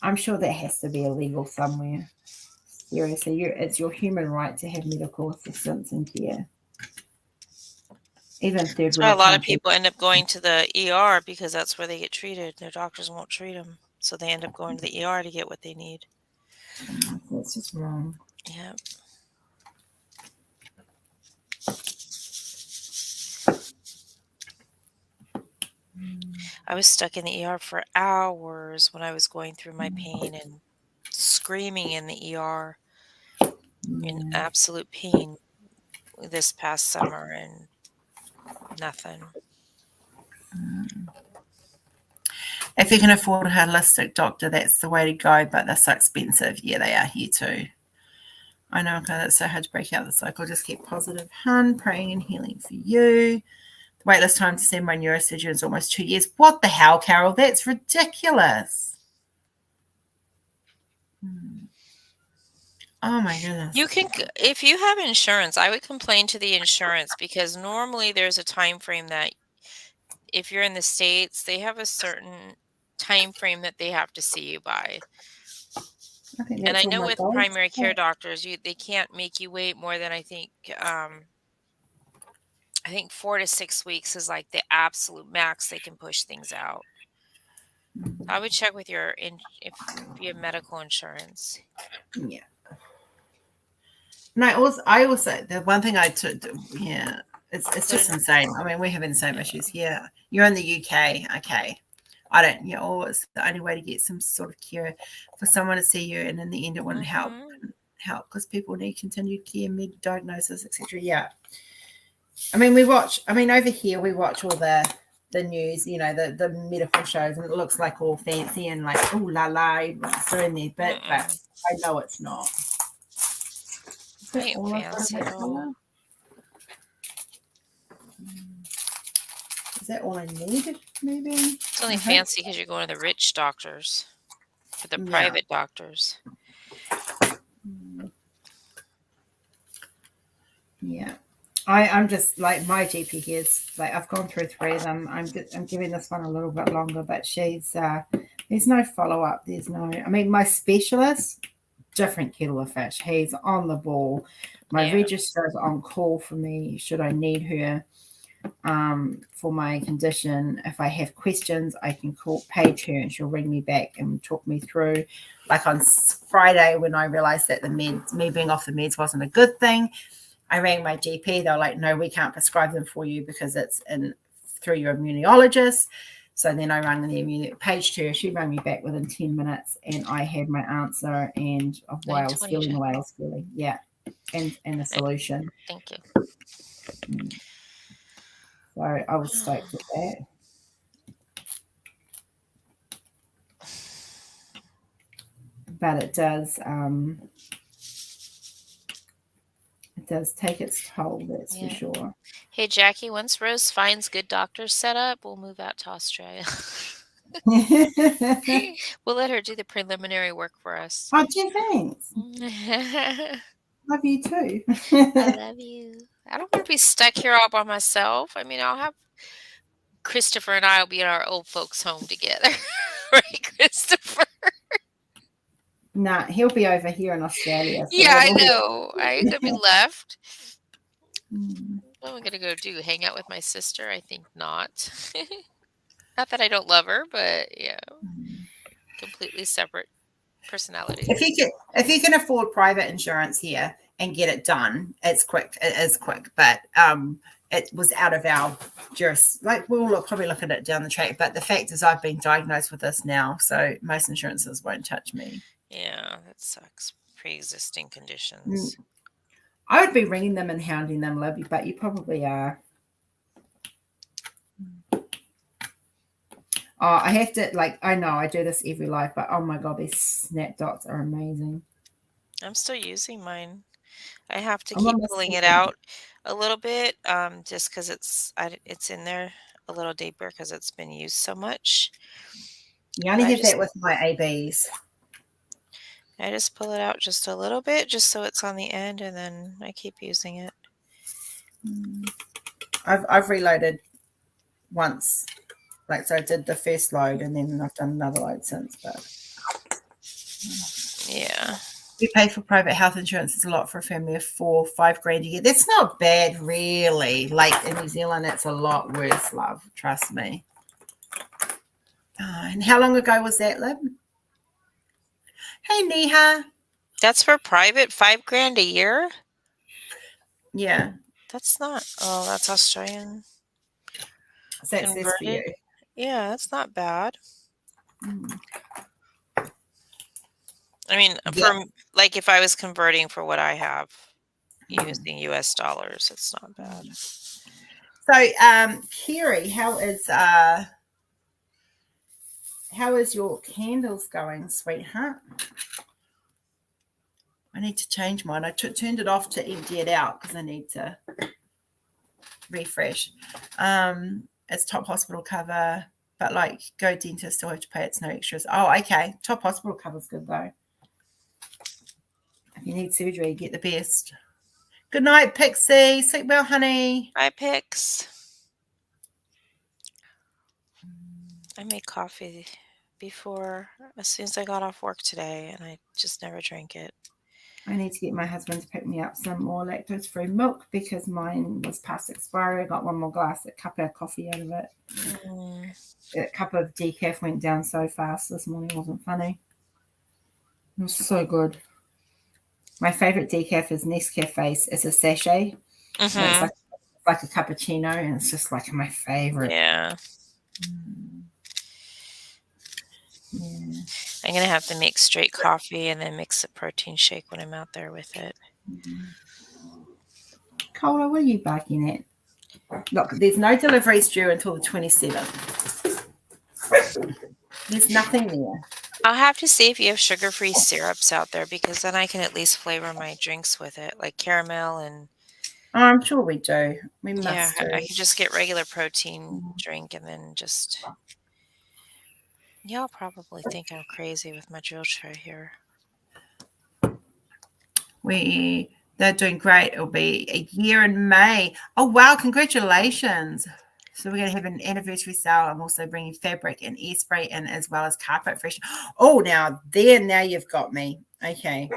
Speaker 1: I'm sure that has to be illegal somewhere. Seriously, it's your human right to have medical assistance and care. Even third
Speaker 2: That's why a
Speaker 1: world
Speaker 2: lot of
Speaker 1: countries.
Speaker 2: people end up going to the ER because that's where they get treated. Their doctors won't treat them, so they end up going to the ER to get what they need.
Speaker 1: That's just wrong.
Speaker 2: Yeah. I was stuck in the ER for hours when I was going through my pain and screaming in the ER in absolute pain this past summer and nothing.
Speaker 1: If you can afford a holistic doctor, that's the way to go, but they're so expensive. Yeah, they are here too. I know, okay, that's so hard to break out the cycle. Just keep positive, hun. Praying and healing for you. The waitlist time to see my neurosurgeon is almost 2 years. What the hell, Carol? That's ridiculous. Oh my goodness.
Speaker 2: You can, if you have insurance, I would complain to the insurance because normally there's a time frame that if you're in the States, they have a certain time frame that they have to see you by.
Speaker 1: I think
Speaker 2: And
Speaker 1: that's
Speaker 2: I
Speaker 1: all
Speaker 2: know
Speaker 1: my
Speaker 2: with
Speaker 1: goals.
Speaker 2: primary care doctors, they can't make you wait more than I think 4 to 6 weeks is like the absolute max they can push things out. I would check with your if you have medical insurance.
Speaker 1: Yeah. And I also the one thing I took, yeah, it's just insane. I mean, we have the same issues here. You're in the UK, okay. I don't, you know, always the only way to get some sort of care for someone to see you, and in the end, it wouldn't help because people need continued care, diagnosis, etc. Yeah. I mean, over here we watch all the news, you know, the medical shows, and it looks like all fancy and like, oh la la, everyone's doing their bit, but I know it's not.
Speaker 2: Ain't fancy at all.
Speaker 1: Is that all I needed? Maybe
Speaker 2: it's only fancy because you're going to the rich doctors, for the private doctors.
Speaker 1: Yeah, I'm just like my GP here is like I've gone through 3 of them. I'm giving this one a little bit longer, but she's there's no follow up. There's no. I mean, my specialist, different kettle of fish. He's on the ball. My registrar's on call for me should I need her for my condition. If I have questions, I can page her and she'll ring me back and talk me through. Like on Friday when I realized that me being off the meds wasn't a good thing, I rang my GP. They were like, no, we can't prescribe them for you because it's through your immunologist. So then I rang the paged her. She rang me back within 10 minutes and I had my answer and of why I was feeling the way I was feeling. Yeah. And the solution.
Speaker 2: Thank you.
Speaker 1: So I was stoked with that. But it does take its toll, that's for sure.
Speaker 2: Hey, Jackie, once Rose finds good doctors set up, we'll move out to Australia. We'll let her do the preliminary work for us.
Speaker 1: Oh, gee, thanks. Love you too.
Speaker 2: I love you. I don't want to be stuck here all by myself. I mean, I'll have Christopher and I will be in our old folks' home together. Right, Christopher?
Speaker 1: Nah, he'll be over here in Australia. So
Speaker 2: Yeah, I
Speaker 1: we'll
Speaker 2: know. I ain't gonna be left.
Speaker 1: Mm.
Speaker 2: What am I gonna go do? Hang out with my sister? I think not. Not that I don't love her, but yeah, completely separate personalities.
Speaker 1: If you can afford private insurance here and get it done, it's quick. It is quick, but it was out of our we'll probably look at it down the track. But the fact is, I've been diagnosed with this now, so most insurances won't touch me.
Speaker 2: Yeah, that sucks. Pre-existing conditions.
Speaker 1: I would be ringing them and hounding them, Libby, but you probably are. I have to, I know I do this every life, but oh my God, these snap dots are amazing.
Speaker 2: I'm still using mine. I have to
Speaker 1: I'm
Speaker 2: keep
Speaker 1: on the
Speaker 2: pulling it
Speaker 1: second.
Speaker 2: out a little bit, just because it's in there a little deeper because it's been used so much.
Speaker 1: You only
Speaker 2: I
Speaker 1: have
Speaker 2: just,
Speaker 1: that with my ABs.
Speaker 2: I just pull it out just a little bit, just so it's on the end, and then I keep using it.
Speaker 1: I've reloaded once, so I did the first load and then I've done another load since. But
Speaker 2: Yeah.
Speaker 1: we pay for private health insurance. It's a lot for a family of 4, 5 grand a year. That's not bad, really. Like in New Zealand, it's a lot worse, love. Trust me. And how long ago was that, Lib? Hey, Neha.
Speaker 2: That's for private, 5 grand a year?
Speaker 1: Yeah.
Speaker 2: That's not, oh, that's Australian.
Speaker 1: So that's this for you.
Speaker 2: Yeah, that's not bad.
Speaker 1: Mm.
Speaker 2: I mean,
Speaker 1: Yeah.
Speaker 2: if I was converting for what I have using US dollars, it's not bad.
Speaker 1: So, Kerry, how is your candles going, sweetheart? I need to change mine. I turned it off to empty it out because I need to refresh. It's top hospital cover, but go dentist, still have to pay. It's no extras. Oh, okay. Top hospital cover's good though. If you need surgery, get the best. Good night, Pixie. Sleep well, honey.
Speaker 2: Bye, Pix. I made coffee before, as soon as I got off work today, and I just never drank it.
Speaker 1: I need to get my husband to pick me up some more lactose-free milk because mine was past expiry. I got one more glass, a cup of coffee out of it. A cup of decaf went down so fast this morning. It wasn't funny. It was so good. My favorite decaf is Nescafe. It's a sachet. And it's like a cappuccino, and it's just my favorite.
Speaker 2: Yeah.
Speaker 1: Yeah.
Speaker 2: I'm going to have to make straight coffee and then mix a protein shake when I'm out there with it.
Speaker 1: Cola, what are you barking at? Look, there's no deliveries due until the 27th. There's nothing there.
Speaker 2: I'll have to see if you have sugar-free syrups out there, because then I can at least flavor my drinks with it, like caramel and...
Speaker 1: Oh, I'm sure we do. We must
Speaker 2: Yeah,
Speaker 1: do.
Speaker 2: I can just get regular protein drink and then just... Y'all probably think I'm crazy with my drill tray here.
Speaker 1: They're doing great. It'll be a year in May. Oh, wow. Congratulations. So we're going to have an anniversary sale. I'm also bringing fabric and air spray in, as well as carpet fresh. Oh, now you've got me. Okay.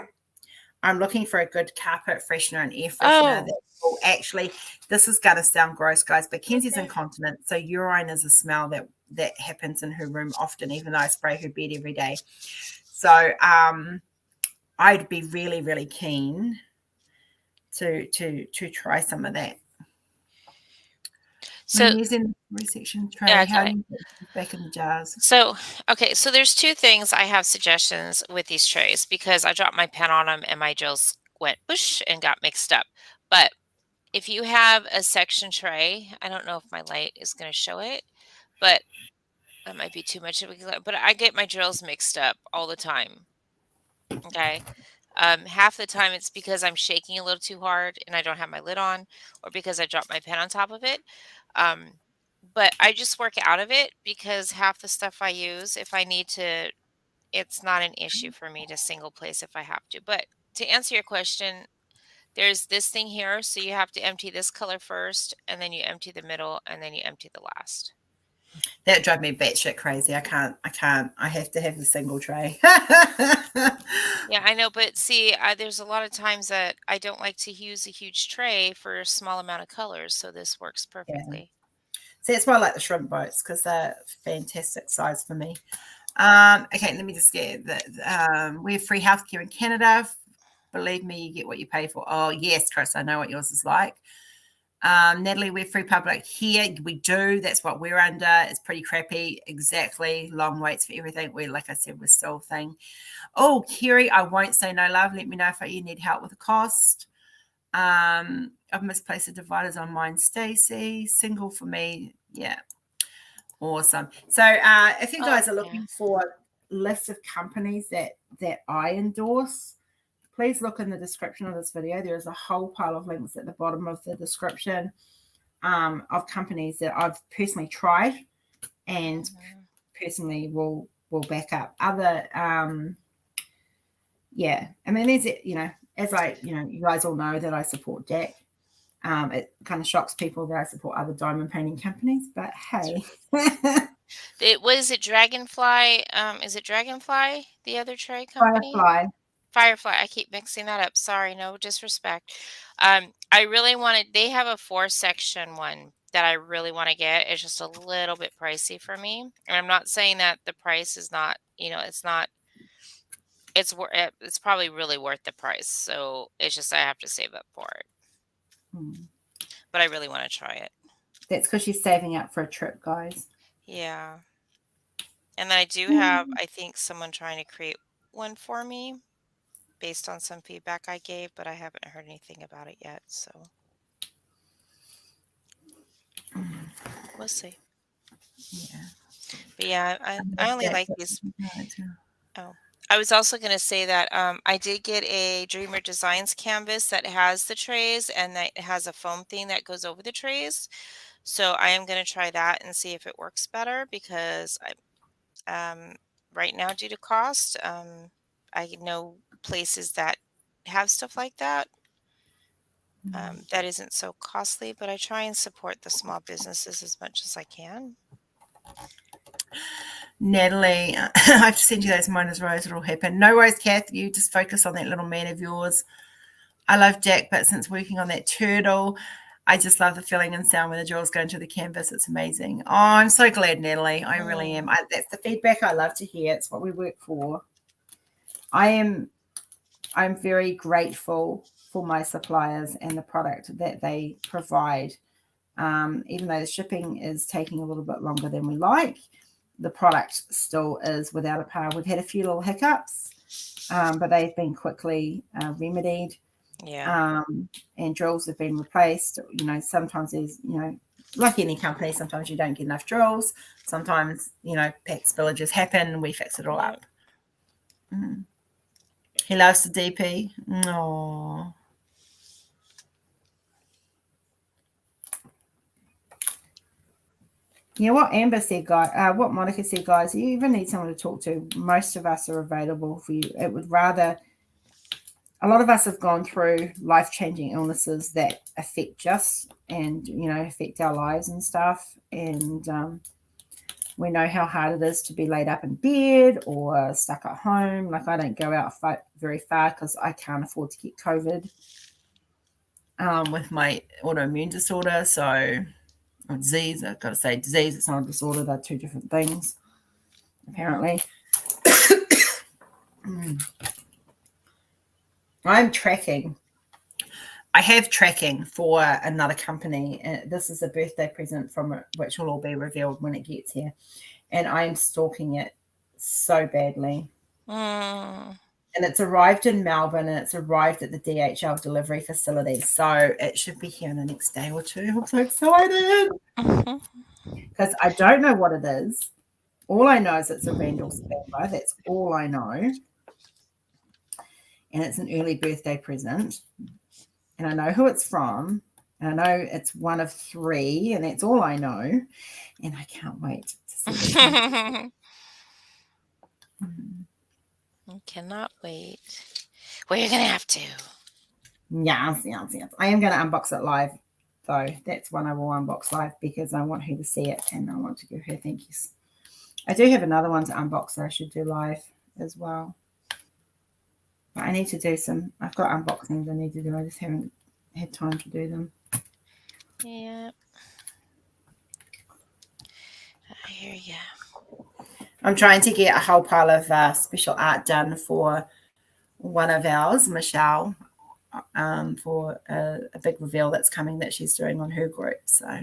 Speaker 1: I'm looking for a good carpet freshener and air freshener that will actually, this is going to sound gross, guys, but Kenzie's incontinent. So urine is a smell that happens in her room often, even though I spray her bed every day. So I'd be really, really keen to try some of that. So I'm using the resection tray.
Speaker 2: Yeah,
Speaker 1: How do you put it back in the jars?
Speaker 2: So, okay, so there's 2 things I have suggestions with these trays, because I dropped my pen on them and my drills went whoosh and got mixed up. But if you have a section tray, I don't know if my light is going to show it, but that might be too much of a, but I get my drills mixed up all the time. Okay. Half the time it's because I'm shaking a little too hard and I don't have my lid on, or because I dropped my pen on top of it. But I just work out of it, because half the stuff I use, if I need to, it's not an issue for me to single place if I have to. But to answer your question, there's this thing here. So you have to empty this color first, and then you empty the middle, and then you empty the last.
Speaker 1: That drove me batshit crazy. I can't. I have to have the single tray.
Speaker 2: Yeah, I know, but see, there's a lot of times that I don't like to use a huge tray for a small amount of colors, so this works
Speaker 1: Yeah.
Speaker 2: perfectly.
Speaker 1: See, that's why I like the shrimp boats because they're fantastic size for me. Okay, let me just get that. We have free healthcare in Canada. Believe me, you get what you pay for. Oh, yes, Chris, I know what yours is like. Natalie, we're free public here. We do. That's what we're under. It's pretty crappy. Exactly. Long waits for everything. Like I said, we're still thing. Oh, Kerry, I won't say no, love. Let me know if you need help with the cost. I've misplaced the dividers on mine, Stacey. Single for me. Yeah. Awesome. So if you guys are looking for lists of companies that I endorse, please look in the description of this video. There's a whole pile of links at the bottom of the description of companies that I've personally tried and personally will back up. Other yeah, I mean, there's, as you guys all know that I support Jack. It kind of shocks people that I support other diamond painting companies, but hey.
Speaker 2: Is it Dragonfly? Is it Dragonfly, the other tray company? Firefly. I keep mixing that up. Sorry, no disrespect. I really wanted. They have a 4-section one that I really want to get. It's just a little bit pricey for me, and I'm not saying that the price is not. It's not. It's probably really worth the price. So it's just I have to save up for it. But I really want to try it.
Speaker 1: That's because she's saving up for a trip, guys.
Speaker 2: Yeah. And then I do have, I think, someone trying to create one for me based on some feedback I gave, but I haven't heard anything about it yet. So we'll see.
Speaker 1: Yeah.
Speaker 2: But yeah, I only like these. Oh, I was also going to say that I did get a Dreamer Designs canvas that has the trays and that has a foam thing that goes over the trays. So I am going to try that and see if it works better because right now, due to cost, I know places that have stuff like that. That isn't so costly, but I try and support the small businesses as much as I can.
Speaker 1: Natalie, I have to send you those miners, Rose. It'll happen. No worries, Kath. You just focus on that little man of yours. I love Jack, but since working on that turtle, I just love the feeling and sound when the jewels go into the canvas. It's amazing. Oh, I'm so glad, Natalie. I really am. That's the feedback I love to hear. It's what we work for. I'm very grateful for my suppliers and the product that they provide. Even though the shipping is taking a little bit longer than we like, the product still is without a par. We've had a few little hiccups, but they've been quickly remedied.
Speaker 2: Yeah.
Speaker 1: And drills have been replaced. Sometimes there's, like any company, sometimes you don't get enough drills. Sometimes, pack spillages happen. We fix it all up. He loves the DP. No. Yeah, what Amber said, guys, what Monica said, guys, you even need someone to talk to. Most of us are available for you. It would rather, a lot of us have gone through life-changing illnesses that affect us and, affect our lives and stuff. And we know how hard it is to be laid up in bed or stuck at home. Like, I don't go out very far because I can't afford to get COVID with my autoimmune disorder. So, or disease, I've got to say disease, it's not a disorder. They're two different things, apparently. I'm tracking. I have tracking for another company. This is a birthday present from which will all be revealed when it gets here. And I'm stalking it so badly. And it's arrived in Melbourne and it's arrived at the DHL delivery facility. So it should be here in the next day or two. I'm so excited. Because I don't know what it is. All I know is it's a Randall Spambo. That's all I know. And it's an early birthday present. And I know who it's from. And I know it's one of 3. And that's all I know. And I can't wait to see it.
Speaker 2: I cannot wait. Well, you're going to have to.
Speaker 1: Yes. I am going to unbox it live. though. That's one I will unbox live because I want her to see it and I want to give her thank yous. I do have another one to unbox that I should do live as well. But I need to do some. I've got unboxings I need to do. I just haven't had time to do them.
Speaker 2: Yeah. I hear you.
Speaker 1: I'm trying to get a whole pile of special art done for one of ours, Michelle, for a big reveal that's coming that she's doing on her group. So.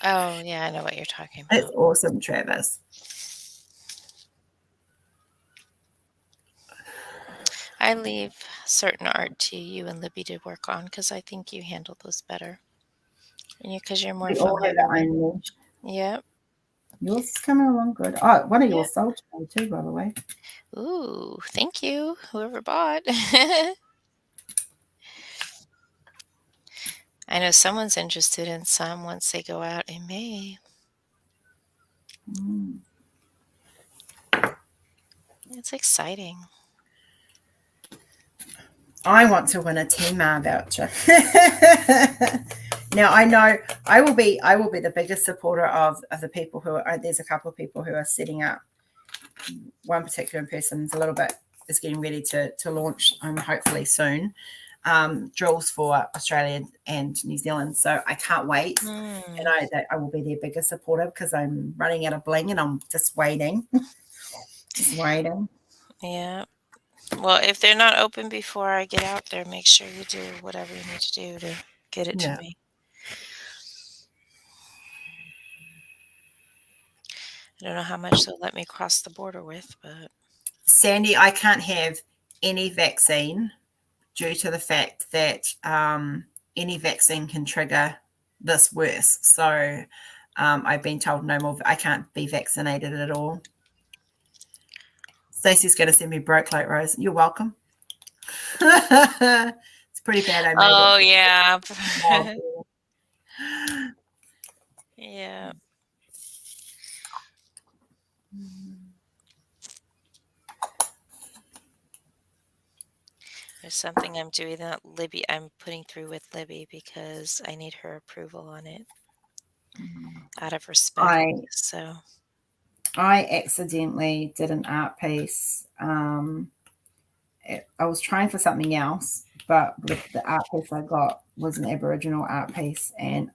Speaker 2: Oh, yeah, I know what you're talking about.
Speaker 1: It's awesome, Travis.
Speaker 2: I leave certain art to you and Libby to work on because I think you handle those better. Because you're more
Speaker 1: We all have our
Speaker 2: familiar.
Speaker 1: own niche.
Speaker 2: Yep.
Speaker 1: Yours is coming along good. Oh, one of
Speaker 2: Yep.
Speaker 1: yours sold today too, by the way.
Speaker 2: Ooh, thank you, whoever bought. I know someone's interested in some once they go out in May. It's exciting.
Speaker 1: I want to win a Tmall voucher. Now I know I will be the biggest supporter of the people who are. There's a couple of people who are setting up. One particular person is getting ready to launch hopefully soon. Drills for Australia and New Zealand, so I can't wait. And I will be their biggest supporter because I'm running out of bling and I'm just waiting. Just waiting.
Speaker 2: Yeah. Well, if they're not open before I get out there, make sure you do whatever you need to do to get it to me. I don't know how much they'll let me cross the border with, but
Speaker 1: Sandy, I can't have any vaccine due to the fact that any vaccine can trigger this worse. So I've been told no more. I can't be vaccinated at all. Stacey's going to send me broke like Rose. You're welcome. It's pretty bad. I made it.
Speaker 2: Oh yeah. Yeah. There's something I'm doing that I'm putting through with Libby because I need her approval on it out of respect.
Speaker 1: I accidentally did an art piece. I was trying for something else, but the art piece I got was an Aboriginal art piece, and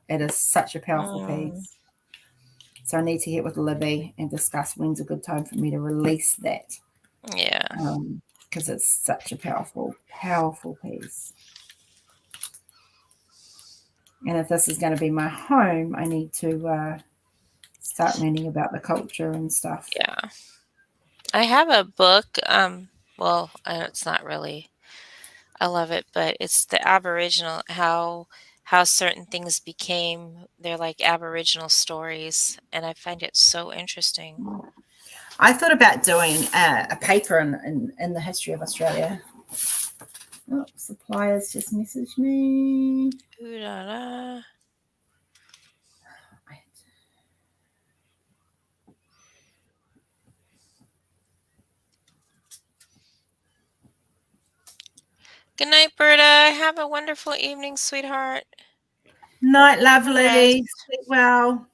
Speaker 1: it is such a powerful piece. So I need to get with Libby and discuss when's a good time for me to release that.
Speaker 2: Yeah.
Speaker 1: Because it's such a powerful, powerful piece. And if this is going to be my home, I need to start learning about the culture and stuff.
Speaker 2: Yeah. I have a book. Well, it's not really. I love it, but it's the Aboriginal how certain things became. They're like Aboriginal stories, and I find it so interesting.
Speaker 1: I thought about doing a paper in the history of Australia. Oh, suppliers just messaged me.
Speaker 2: Ooh la la. Good night, Berta. Have a wonderful evening, sweetheart.
Speaker 1: Night, lovely. Sleep well.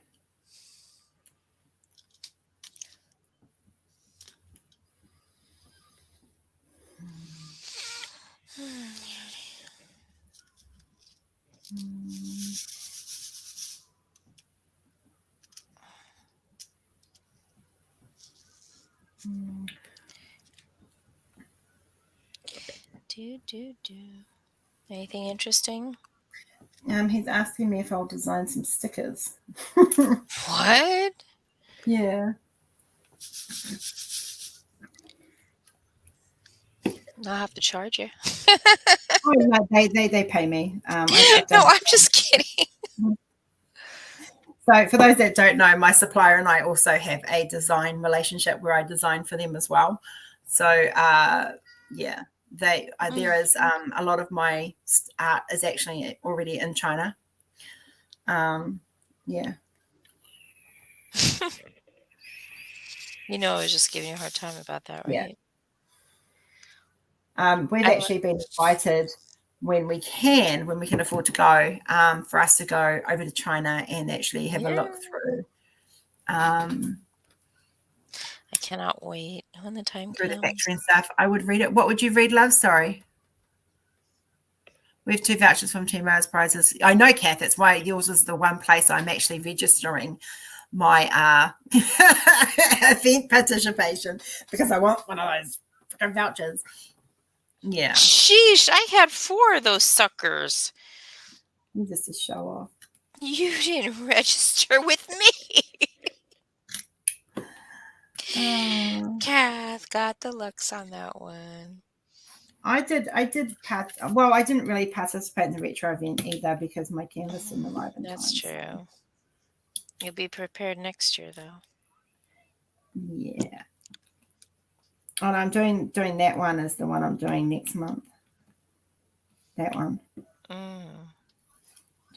Speaker 2: Anything interesting?
Speaker 1: He's asking me if I'll design some stickers.
Speaker 2: What?
Speaker 1: Yeah.
Speaker 2: I'll have to charge you.
Speaker 1: Oh, no, they pay me.
Speaker 2: No, I'm just kidding.
Speaker 1: So for those that don't know, my supplier and I also have a design relationship where I design for them as well. So yeah, there is a lot of my art is actually already in China. Yeah.
Speaker 2: You know, I was just giving you a hard time about that, right?
Speaker 1: We've actually been invited when we can afford to go, for us to go over to China and actually have a look through.
Speaker 2: I cannot wait when the time
Speaker 1: Through
Speaker 2: comes.
Speaker 1: the factory and stuff. I would read it. What would you read, love? Sorry. We have 2 vouchers from Team Rose Prizes. I know, Kath, that's why yours is the one place I'm actually registering my event participation, because I want one of those freaking vouchers. Yeah.
Speaker 2: Sheesh, I had 4 of those suckers.
Speaker 1: You're just a show off.
Speaker 2: You didn't register with me. Kath got the looks on that one.
Speaker 1: I did well, I didn't really participate in the retro event either because my canvas didn't arrive in
Speaker 2: That's
Speaker 1: time.
Speaker 2: true.
Speaker 1: So.
Speaker 2: You'll be prepared next year, though.
Speaker 1: Yeah. And I'm doing that one as the one I'm doing next month. That one.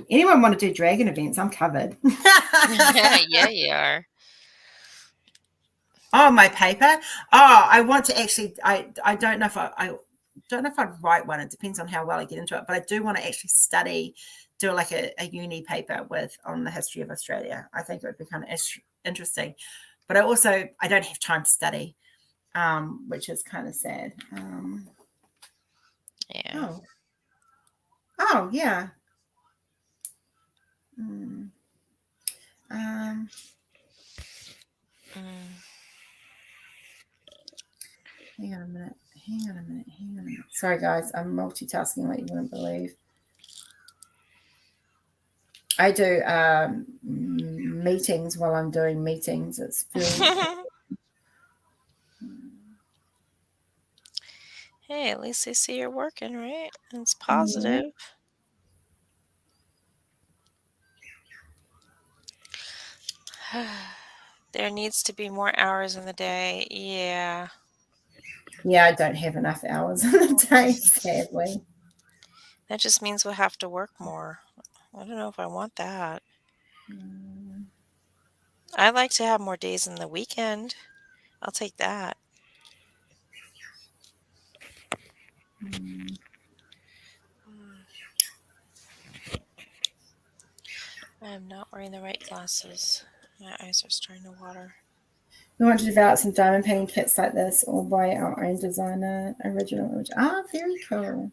Speaker 1: Anyone want to do dragon events? I'm covered.
Speaker 2: Yeah, you are.
Speaker 1: Oh, my paper. Oh, I want to actually. I don't know if I don't know if I'd write one. It depends on how well I get into it. But I do want to actually do like a uni paper on the history of Australia. I think it would be kind of interesting. But I don't have time to study, which is kind of sad.
Speaker 2: Yeah.
Speaker 1: Oh yeah. Hang on a minute. Sorry, guys. I'm multitasking like you wouldn't believe. I do meetings while I'm doing meetings. It's very
Speaker 2: Hey, at least they see you're working, right? It's positive. There needs to be more hours in the day. Yeah.
Speaker 1: Yeah, I don't have enough hours in the day, sadly.
Speaker 2: That just means we'll have to work more. I don't know if I want that. I'd like to have more days in the weekend. I'll take that. I am not wearing the right glasses. My eyes are starting to water.
Speaker 1: We want to develop some diamond painting kits like this, all by our own designer, original. Ah, very cool.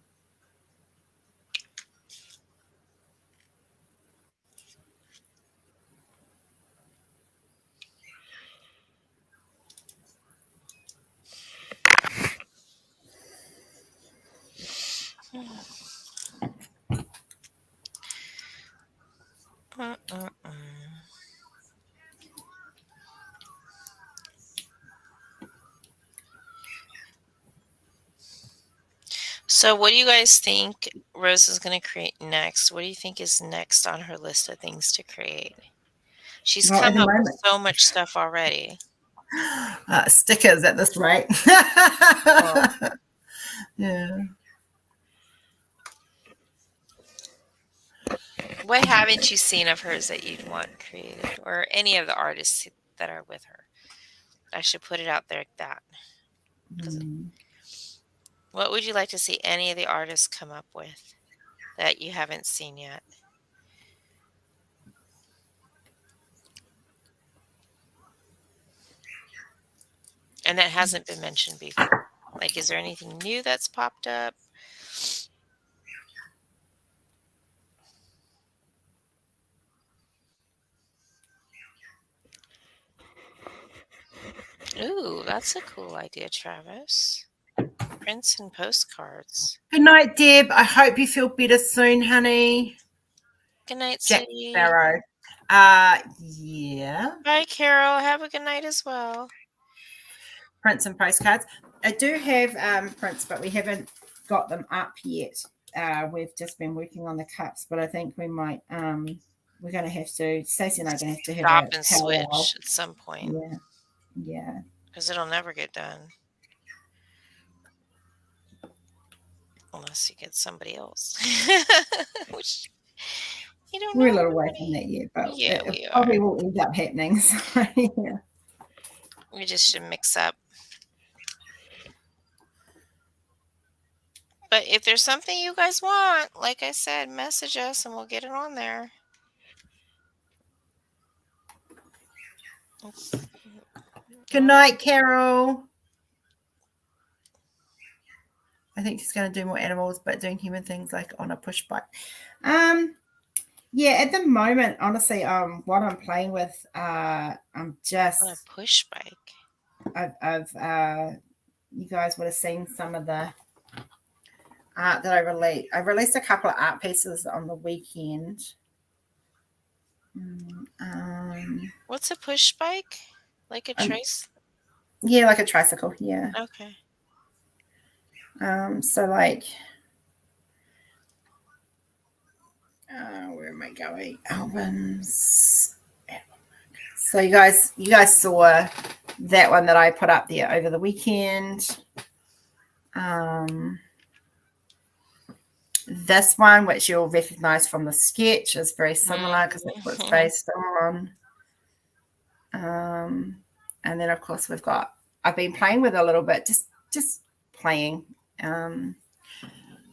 Speaker 2: So what do you guys think Rose is going to create next? What do you think is next on her list of things to create? She's come up with so much stuff already.
Speaker 1: Stickers at this rate. Yeah.
Speaker 2: What haven't you seen of hers that you'd want created, or any of the artists that are with her? I should put it out there like that. What would you like to see any of the artists come up with that you haven't seen yet? And that hasn't been mentioned before. Like, is there anything new that's popped up? Ooh, that's a cool idea, Travis. Prints and postcards.
Speaker 1: Good night, Deb. I hope you feel better soon, honey.
Speaker 2: Good night,
Speaker 1: Jack
Speaker 2: sweetie.
Speaker 1: Sparrow. Yeah.
Speaker 2: Bye, Carol. Have a good night as well.
Speaker 1: Prints and postcards. I do have prints, but we haven't got them up yet. We've just been working on the cups, but I think we might. We're going to have to. Stacey and I are going to have to have
Speaker 2: Stop
Speaker 1: a
Speaker 2: and switch at some point.
Speaker 1: Yeah.
Speaker 2: Because it'll never get done. Unless you get somebody else. Which you don't know.
Speaker 1: We're a little way from that yet, but
Speaker 2: yeah,
Speaker 1: it probably will end up happening. So, yeah.
Speaker 2: We just should mix up. But if there's something you guys want, like I said, message us and we'll get it on there.
Speaker 1: Good night, Carol. I think she's going to do more animals, but doing human things like on a push bike. Yeah, at the moment, honestly, what I'm playing with, I'm just
Speaker 2: On a push bike.
Speaker 1: I've you guys would have seen some of the art that I released. I released a couple of art pieces on the weekend.
Speaker 2: What's a push bike? Like a trace?
Speaker 1: Yeah, like a tricycle. Yeah.
Speaker 2: Okay.
Speaker 1: So like, where am I going? Albums. So you guys saw that one that I put up there over the weekend. This one, which you'll recognize from the sketch, is very similar because that's what it's based on. And then of course I've been playing with it a little bit, just playing. I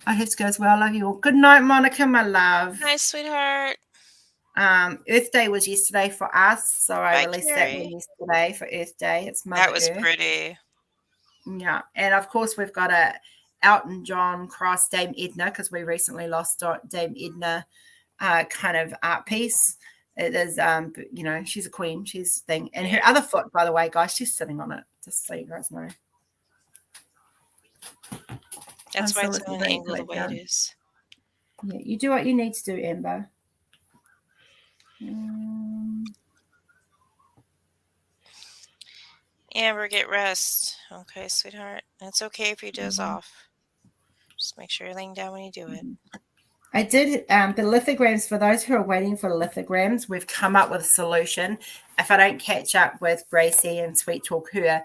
Speaker 1: hope it goes well. I love you all. Good night, Monica, my love.
Speaker 2: Hi, sweetheart.
Speaker 1: Earth Day was yesterday for us, so I
Speaker 2: Bye,
Speaker 1: released
Speaker 2: Carrie.
Speaker 1: that one yesterday for Earth Day. It's Mother
Speaker 2: That was
Speaker 1: Earth.
Speaker 2: pretty.
Speaker 1: Yeah, and of course we've got a Elton John cross Dame Edna because we recently lost Dame Edna kind of art piece. It is, she's a queen. She's thing, and her other foot, by the way, guys, she's sitting on it. Just so you guys know.
Speaker 2: That's why it's on an angle the way it is.
Speaker 1: Yeah, you do what you need to do, Amber.
Speaker 2: Amber, get rest. Okay, sweetheart. It's okay if you doze off. Just make sure you're laying down when you do it.
Speaker 1: I did the lithograms. For those who are waiting for lithograms, we've come up with a solution. If I don't catch up with Gracie and Sweet Talk her,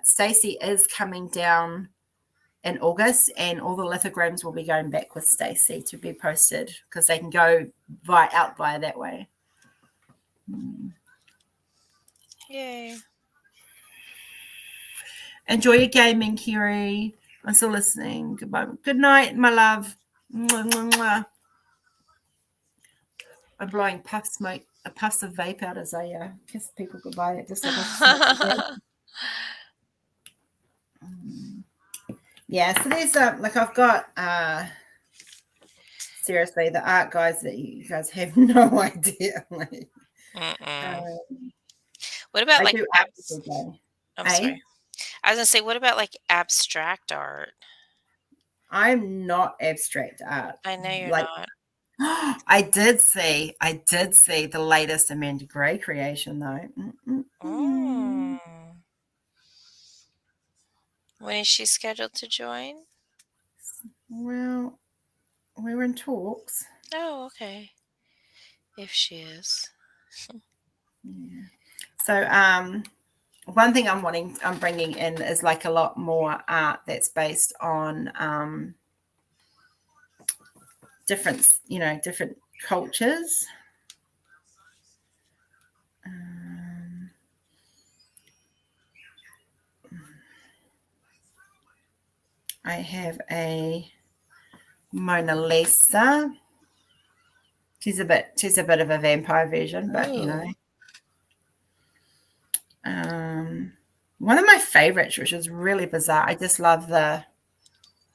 Speaker 1: Stacey is coming down in August, and all the lithograms will be going back with Stacey to be posted because they can go out via that way.
Speaker 2: Yay.
Speaker 1: Enjoy your gaming, Kiri. I'm still listening. Goodbye. Good night, my love. Mwah, mwah, mwah. I'm blowing puffs of vape out as I kiss people goodbye. It just yeah, so there's I've got seriously the art guys that you guys have no idea.
Speaker 2: What about
Speaker 1: I
Speaker 2: like
Speaker 1: do
Speaker 2: I'm sorry. I was gonna say, what about like abstract art?
Speaker 1: I'm not abstract art.
Speaker 2: I know you're not.
Speaker 1: I did see the latest Amanda Gray creation though.
Speaker 2: When is she scheduled to join?
Speaker 1: Well, we were in talks.
Speaker 2: Oh, okay. If she is.
Speaker 1: Yeah. So one thing I'm bringing in is like a lot more art that's based on different cultures. I have a Mona Lisa. She's a bit of a vampire version, but one of my favorites, which is really bizarre. I just love the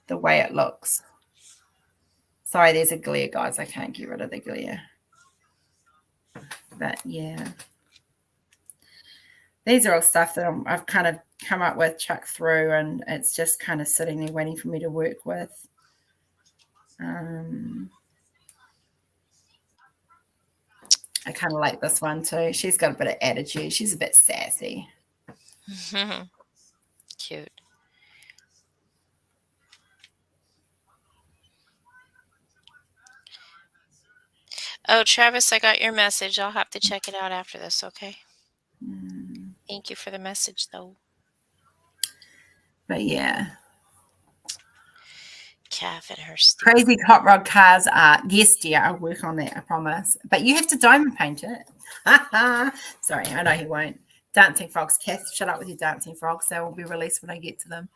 Speaker 1: way it looks. Sorry, there's a glare, guys. I can't get rid of the glare. But yeah, these are all stuff that I've kind of come up with, chucked through, and it's just kind of sitting there waiting for me to work with. I kind of like this one too. She's got a bit of attitude. She's a bit sassy.
Speaker 2: Cute. Oh, Travis, I got your message. I'll have to check it out after this, okay? Thank you for the message, though.
Speaker 1: But yeah.
Speaker 2: Kath and her
Speaker 1: crazy hot rod cars are, yes, dear, I'll work on that, I promise. But you have to diamond paint it. Sorry, I know he won't. Dancing frogs. Kath, shut up with your dancing frogs. They will be released when I get to them.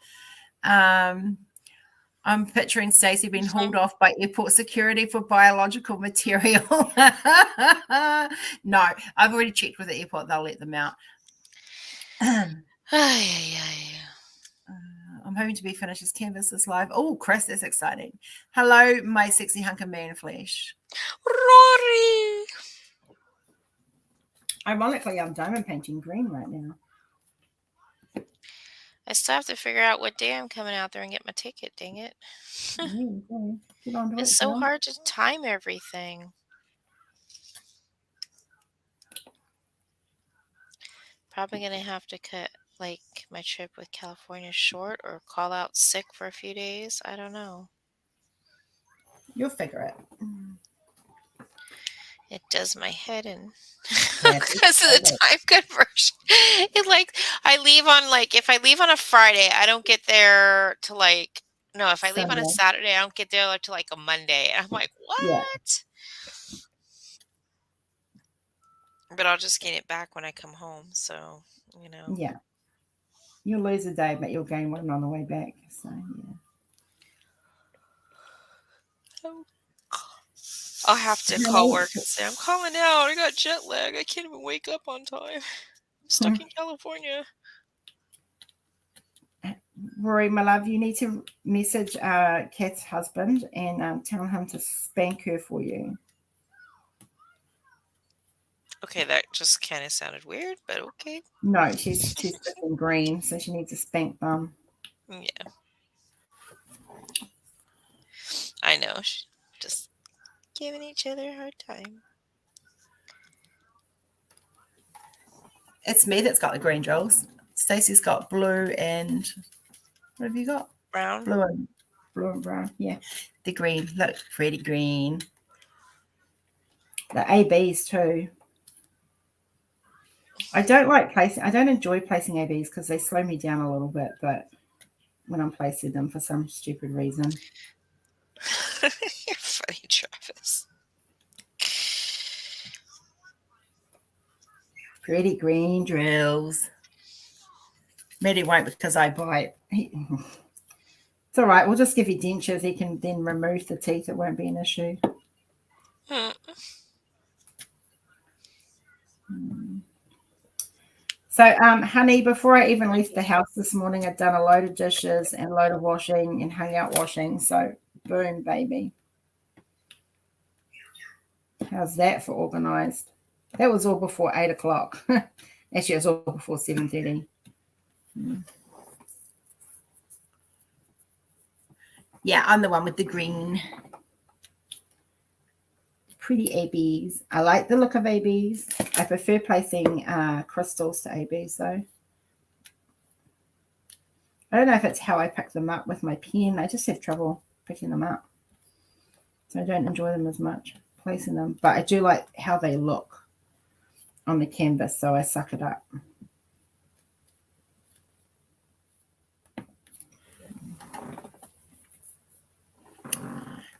Speaker 1: I'm picturing Stacey being hauled off by airport security for biological material. No, I've already checked with the airport. They'll let them out. I'm hoping to be finished as canvas this live. Oh, Chris, that's exciting. Hello, my sexy hunk of man flesh.
Speaker 2: Rory.
Speaker 1: Ironically, I'm diamond painting green right now.
Speaker 2: I still have to figure out what day I'm coming out there and get my ticket, dang it.
Speaker 1: Get on to
Speaker 2: It's so hard to time everything. Probably going to have to cut like my trip with California short or call out sick for a few days. I don't know.
Speaker 1: You'll figure it.
Speaker 2: It does my head in because of the time conversion. It like I leave on like if I leave on a Friday, I don't get there to like no. If I leave on a Saturday, I don't get there to like a Monday. And I'm like, what?
Speaker 1: Yeah.
Speaker 2: But I'll just get it back when I come home. So you know.
Speaker 1: Yeah. You'll lose a day, but you'll gain one on the way back. So yeah.
Speaker 2: I'll have to call work and say, I'm calling out. I got jet lag. I can't even wake up on time. I'm stuck in California.
Speaker 1: Rory, my love, you need to message Kat's husband and tell him to spank her for you.
Speaker 2: Okay, that just kind of sounded weird, but okay.
Speaker 1: No, she's in green, so she needs a spank bum.
Speaker 2: Yeah. I know. Just giving each other a hard time.
Speaker 1: It's me that's got the green, Jules. Stacey's got blue and what have you got?
Speaker 2: Brown.
Speaker 1: Blue and brown. Yeah, the green. Look, pretty green. The ABs too. I don't enjoy placing ABs because they slow me down a little bit, but when I'm placing them for some stupid reason.
Speaker 2: You're funny, Travis.
Speaker 1: Pretty green drills. Maddie won't because I bite. It's all right. We'll just give you dentures. He can then remove the teeth. It won't be an issue. So, honey, before I even left the house this morning, I'd done a load of dishes and a load of washing and hung out washing. So, boom, baby. How's that for organised? That was all before 8 o'clock. Actually, it was all before 7:30. Yeah, I'm the one with the green. Pretty ABs. I like the look of ABs. I prefer placing crystals to ABs, though. I don't know if it's how I pick them up with my pen. I just have trouble picking them up. So I don't enjoy them as much placing them. But I do like how they look on the canvas, so I suck it up.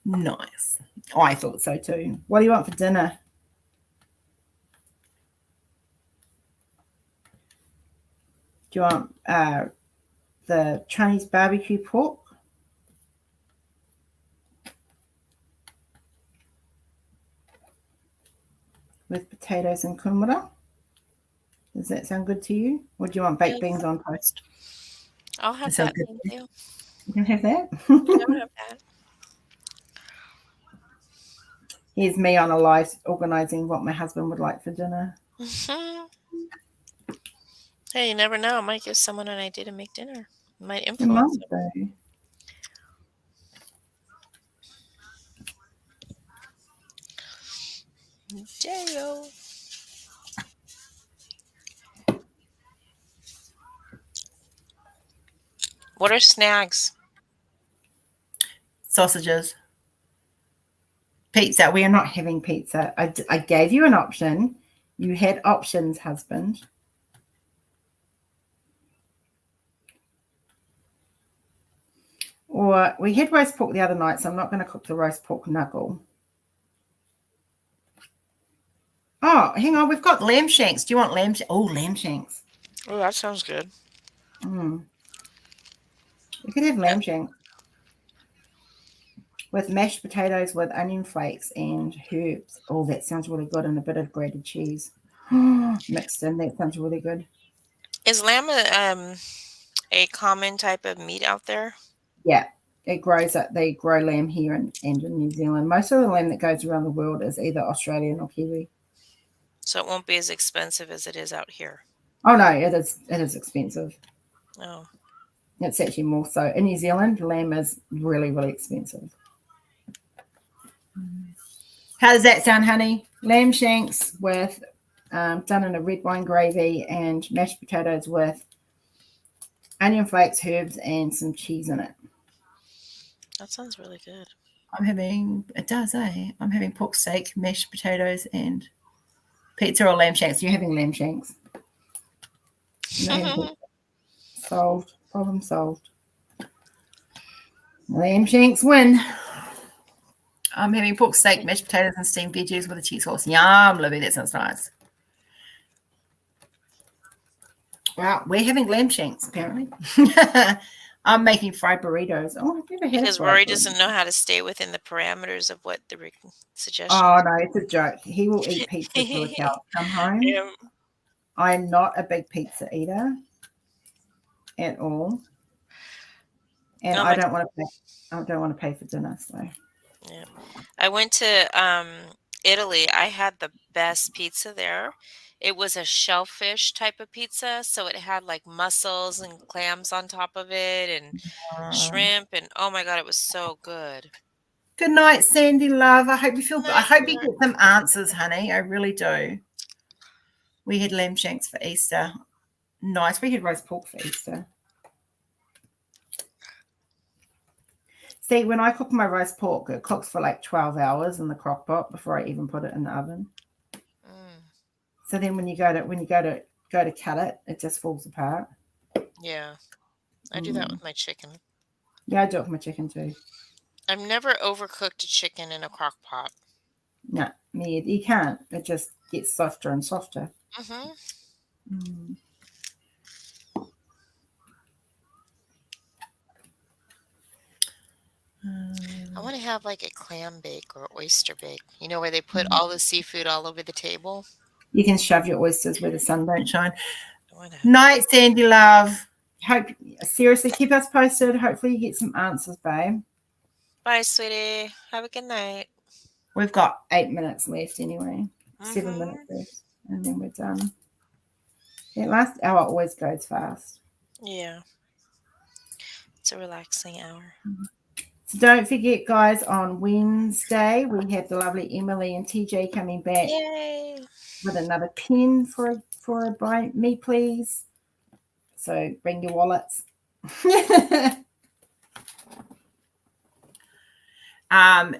Speaker 1: Nice. Oh, I thought so too. What do you want for dinner? Do you want the Chinese barbecue pork? With potatoes and kumara? Does that sound good to you? Or do you want baked beans on toast?
Speaker 2: I'll have that. Thank you.
Speaker 1: You can have that?
Speaker 2: I'll have that.
Speaker 1: Here's me on a live organising what my husband would like for dinner.
Speaker 2: Hey, you never know. I might give someone an idea to make dinner. It might influence them. J-O. What are snags?
Speaker 1: Sausages. Pizza. We are not having pizza. I gave you an option. You had options, husband. Or we had roast pork the other night, so I'm not going to cook the roast pork knuckle. Oh, hang on. We've got lamb shanks. Do you want lamb shanks? Oh, lamb shanks.
Speaker 2: Oh, that sounds good.
Speaker 1: We could have lamb shanks. with mashed potatoes with onion flakes and herbs. Oh, that sounds really good, and a bit of grated cheese mixed in. That sounds really good.
Speaker 2: Is lamb a common type of meat out there?
Speaker 1: Yeah, it grows up. They grow lamb here and in New Zealand. Most of the lamb that goes around the world is either Australian or Kiwi.
Speaker 2: So it won't be as expensive as it is out here.
Speaker 1: Oh no, it is. It is expensive.
Speaker 2: Oh,
Speaker 1: It's actually more so in New Zealand. Lamb is really, really expensive. How does that sound, honey? Lamb shanks with done in a red wine gravy and mashed potatoes with onion flakes, herbs, and some cheese in it.
Speaker 2: that sounds really good.
Speaker 1: I'm having I'm having pork steak, mashed potatoes, and pizza or lamb shanks. You're having lamb shanks. Solved. Problem solved. Lamb shanks win. I'm having pork steak, mashed potatoes, and steamed veggies with a cheese sauce. Yum, Libby. That sounds nice. Well, we're having lamb shanks, apparently. I'm making fried burritos. Oh, I've never had
Speaker 2: Because Rory doesn't know how to stay within the parameters of what the suggestion.
Speaker 1: Oh, no, it's a joke. He will eat pizza till the cows come home.
Speaker 2: Yeah.
Speaker 1: I'm not a big pizza eater at all. And I don't want to pay for dinner, so.
Speaker 2: Yeah. I went to Italy. I had the best pizza there. It was a shellfish type of pizza, so it had like mussels and clams on top of it and shrimp, and oh my god, it was so good.
Speaker 1: Good night, Sandy love. I hope you feel I hope you get some answers, honey. I really do. We had lamb shanks for Easter. Nice. We had roast pork for Easter. See, when I cook my roast pork, it cooks for like 12 hours in the crock pot before I even put it in the oven. So then when you go to cut it, it just falls apart.
Speaker 2: Yeah. I do that with my chicken.
Speaker 1: Yeah, I do it with my chicken too.
Speaker 2: I've never overcooked a chicken in a crock pot.
Speaker 1: No, you can't. It just gets softer and softer.
Speaker 2: I want to have like a clam bake or oyster bake. You know, where they put all the seafood all over the table.
Speaker 1: You can shove your oysters where the sun don't shine. Night, Sandy love. Hope seriously keep us posted. Hopefully you get some answers, babe.
Speaker 2: Bye, sweetie. Have a good night.
Speaker 1: We've got 8 minutes left anyway. 7 minutes left, and then we're done. That last hour always goes fast.
Speaker 2: Yeah. It's a relaxing hour.
Speaker 1: So don't forget, guys, on Wednesday, we have the lovely Emily and TJ coming back.
Speaker 2: Yay. With
Speaker 1: another pen for by me, please. So bring your wallets. Let me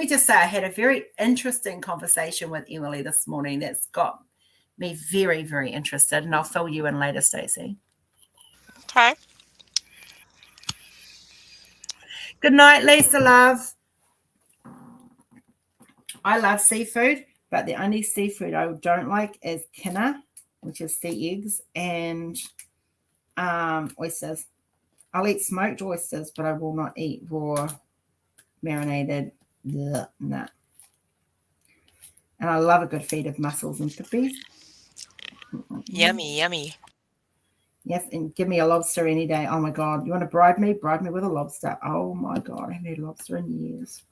Speaker 1: just say I had a very interesting conversation with Emily this morning that's got me very, very interested, and I'll fill you in later, Stacey.
Speaker 2: Okay.
Speaker 1: Good night, Lisa love. I love seafood, but the only seafood I don't like is kina, which is sea eggs, and oysters. I'll eat smoked oysters, but I will not eat raw, marinated. No. And I love a good feed of mussels and pippies.
Speaker 2: Yummy, yummy.
Speaker 1: Yes, and give me a lobster any day. Oh, my God. You want to bribe me? Bribe me with a lobster. Oh, my God. I haven't had lobster in years.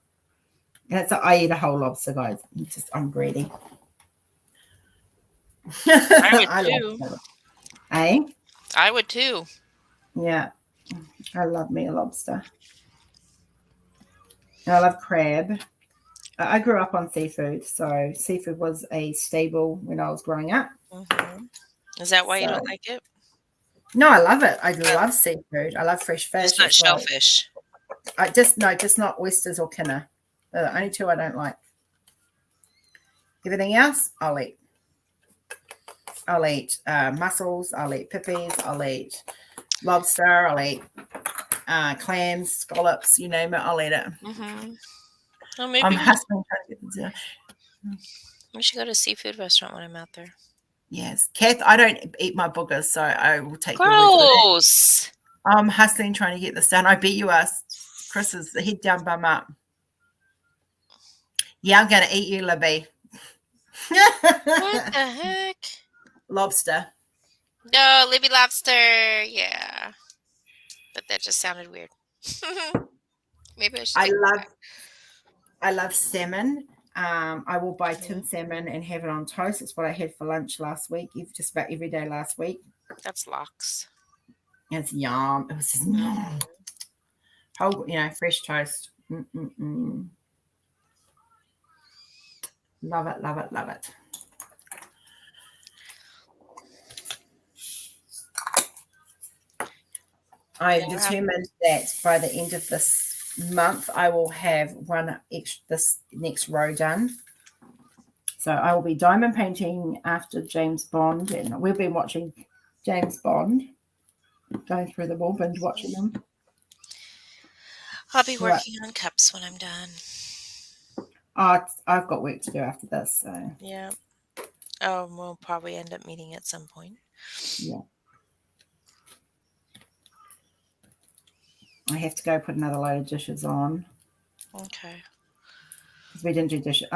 Speaker 1: And I eat a whole lobster, guys. I'm greedy.
Speaker 2: I would too.
Speaker 1: Eh?
Speaker 2: I would too.
Speaker 1: Yeah. I love me a lobster. And I love crab. I grew up on seafood, so seafood was a staple when I was growing up.
Speaker 2: Is that why you don't like it?
Speaker 1: No, I love it. I love seafood. I love fresh fish.
Speaker 2: It's not shellfish.
Speaker 1: Just not oysters or kina. They're the only two I don't like. Everything else, I'll eat. I'll eat mussels. I'll eat pippies. I'll eat lobster. I'll eat clams, scallops. You name it, I'll eat it.
Speaker 2: Well, maybe
Speaker 1: I'm hustling trying to get the
Speaker 2: we should go to a seafood restaurant when I'm out there.
Speaker 1: Yes, Kath, I don't eat my boogers, so I will take
Speaker 2: Gross.
Speaker 1: I'm hustling trying to get this done. I bet you are Chris is the head down, bum up. Yeah, I'm going to eat you, Libby.
Speaker 2: What the heck?
Speaker 1: Lobster.
Speaker 2: No, Libby Lobster. Yeah. But that just sounded weird. Maybe I should take it back.
Speaker 1: I love salmon. I will buy tin salmon and have it on toast. It's what I had for lunch last week, just about every day last week.
Speaker 2: That's lox.
Speaker 1: It's yum. It was just yum. Whole, fresh toast. Love it, love it, love it. I determined that by the end of this month, I will have this next row done. So I will be diamond painting after James Bond, and we've been watching James Bond, going through the wall, binge watching them.
Speaker 2: I'll be working on cups when I'm done.
Speaker 1: I've got work to do after this. So
Speaker 2: yeah. Oh, we'll probably end up meeting at some point.
Speaker 1: Yeah. I have to go put another load of dishes on.
Speaker 2: Okay.
Speaker 1: Because we didn't do dishes.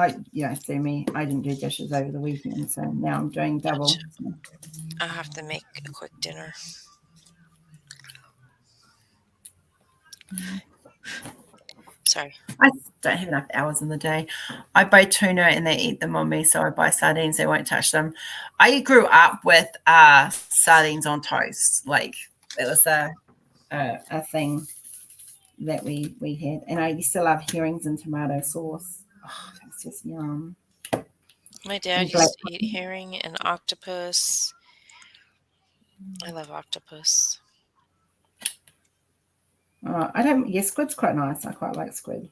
Speaker 1: See me. I didn't do dishes over the weekend, so now I'm doing double.
Speaker 2: Gotcha. I'll have to make a quick dinner. Sorry.
Speaker 1: I don't have enough hours in the day. I buy tuna and they eat them on me, so I buy sardines. They won't touch them. I grew up with sardines on toast. Like it was a thing that we had. And I used to love herrings and tomato sauce. Oh, that's just yum.
Speaker 2: My dad used to eat herring and octopus. I love octopus.
Speaker 1: Squid's quite nice. I quite like squid.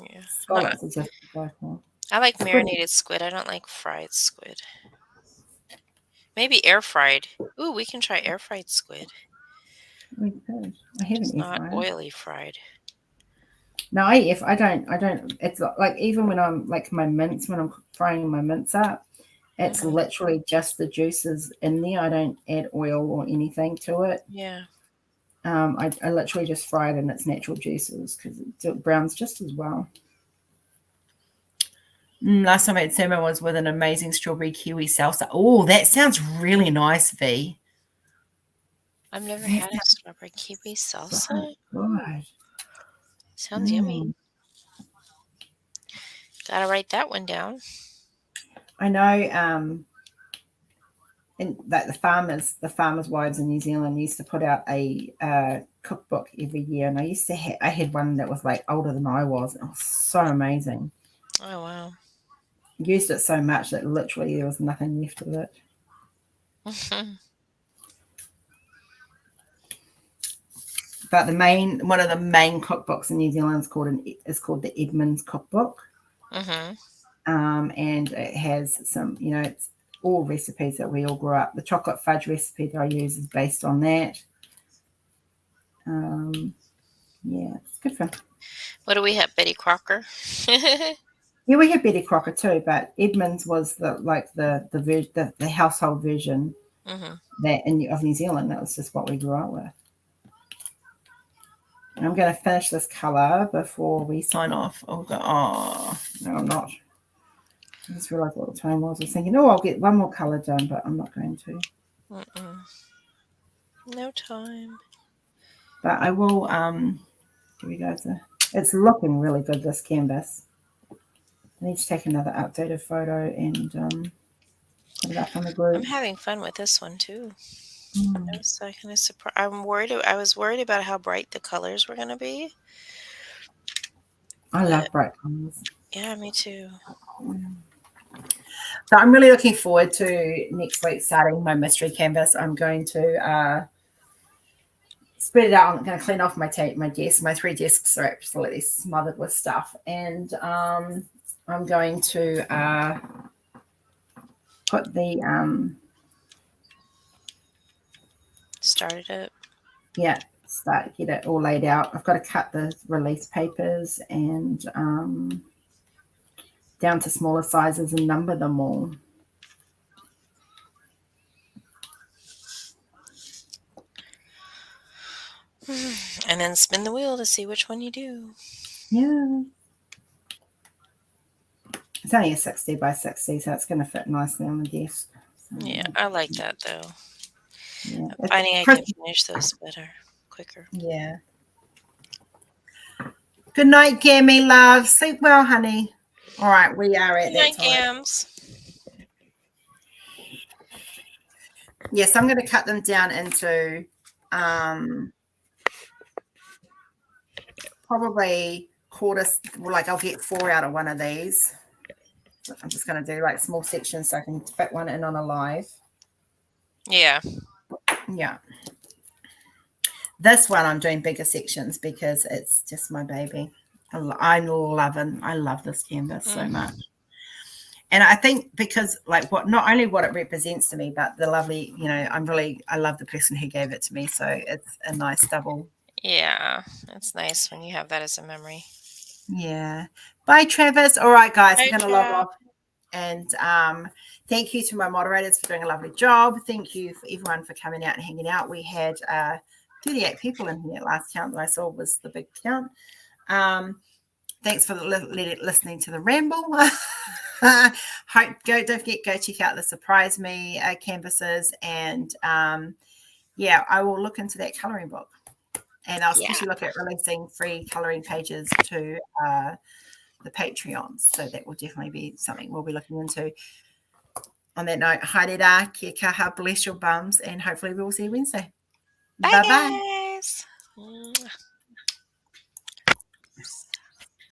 Speaker 2: Yeah.
Speaker 1: Scallops are just beautiful.
Speaker 2: I like marinated squid. I don't like fried squid. Maybe air fried. Ooh, we can try air fried squid.
Speaker 1: We could. I haven't
Speaker 2: not oily fried.
Speaker 1: No, I don't. It's like even when I'm like when I'm frying my mince up, it's literally just the juices in there. I don't add oil or anything to it.
Speaker 2: Yeah.
Speaker 1: I literally just fry it in its natural juices because it browns just as well. Last time I had salmon was with an amazing strawberry kiwi salsa. Oh, that sounds really nice, V.
Speaker 2: I've never had a strawberry kiwi salsa.
Speaker 1: So good.
Speaker 2: Sounds yummy. Gotta write that one down.
Speaker 1: I know. And that the farmers' wives in New Zealand used to put out a cookbook every year, and I had one that was like older than I was. It was so amazing.
Speaker 2: Oh wow!
Speaker 1: Used it so much that literally there was nothing left of it. But one of the main cookbooks in New Zealand is called the Edmonds Cookbook. And it has some, it's all recipes that we all grew up. The chocolate fudge recipe that I use is based on that. It's good fun.
Speaker 2: What do we have? Betty Crocker.
Speaker 1: Yeah, we had Betty Crocker too, but Edmonds was the household version of New Zealand. That was just what we grew up with. And I'm going to finish this color before we sign off. No, I'm not. I just realized what the time was. I was thinking, I'll get one more color done, but I'm not going to.
Speaker 2: No time.
Speaker 1: But I will give you guys it's looking really good, this canvas. I need to take another updated photo and put it up on the group.
Speaker 2: I'm having fun with this one too. I was kind of surprised. I was worried about how bright the colors were going to be.
Speaker 1: I love bright colors.
Speaker 2: Yeah, me too.
Speaker 1: So I'm really looking forward to next week starting my mystery canvas. I'm going to spread it out. I'm going to clean off my desk. My 3 desks are absolutely smothered with stuff. And I'm going to put the...
Speaker 2: Started it.
Speaker 1: Yeah, get it all laid out. I've got to cut the release papers and down to smaller sizes and number them all.
Speaker 2: And then spin the wheel to see which one you do.
Speaker 1: Yeah. It's only a 60 by 60, so it's going to fit nicely on the desk. So,
Speaker 2: Yeah, I like that though.
Speaker 1: yeah.
Speaker 2: I'm finding I can finish those better, quicker.
Speaker 1: Yeah. Good night, Gammy, love. Sleep well, honey. All right, we are at
Speaker 2: Good
Speaker 1: that
Speaker 2: night,
Speaker 1: time.
Speaker 2: Gams.
Speaker 1: Yes, I'm going to cut them down into probably quarters. Like I'll get 4 out of one of these. I'm just going to do like small sections so I can fit one in on a live.
Speaker 2: Yeah.
Speaker 1: Yeah. This one I'm doing bigger sections because it's just my baby. I love this canvas so much. And I think because like not only what it represents to me, but the lovely, I love the person who gave it to me. So it's a nice double.
Speaker 2: Yeah, it's nice when you have that as a memory.
Speaker 1: Yeah. Bye, Travis. All right, guys,
Speaker 2: Bye,
Speaker 1: I'm going to log off. And thank you to my moderators for doing a lovely job. Thank you for everyone for coming out and hanging out. We had 38 people in here. Last count that I saw was the big count. Thanks for listening to the ramble. Don't forget, go check out the Surprise Me canvases. And yeah, I will look into that colouring book. And I'll especially look at releasing free colouring pages to the Patreons. So that will definitely be something we'll be looking into. On that note, haere kia kaha, bless your bums, and hopefully we'll see you Wednesday.
Speaker 2: Bye,
Speaker 1: Bye-bye.
Speaker 2: guys.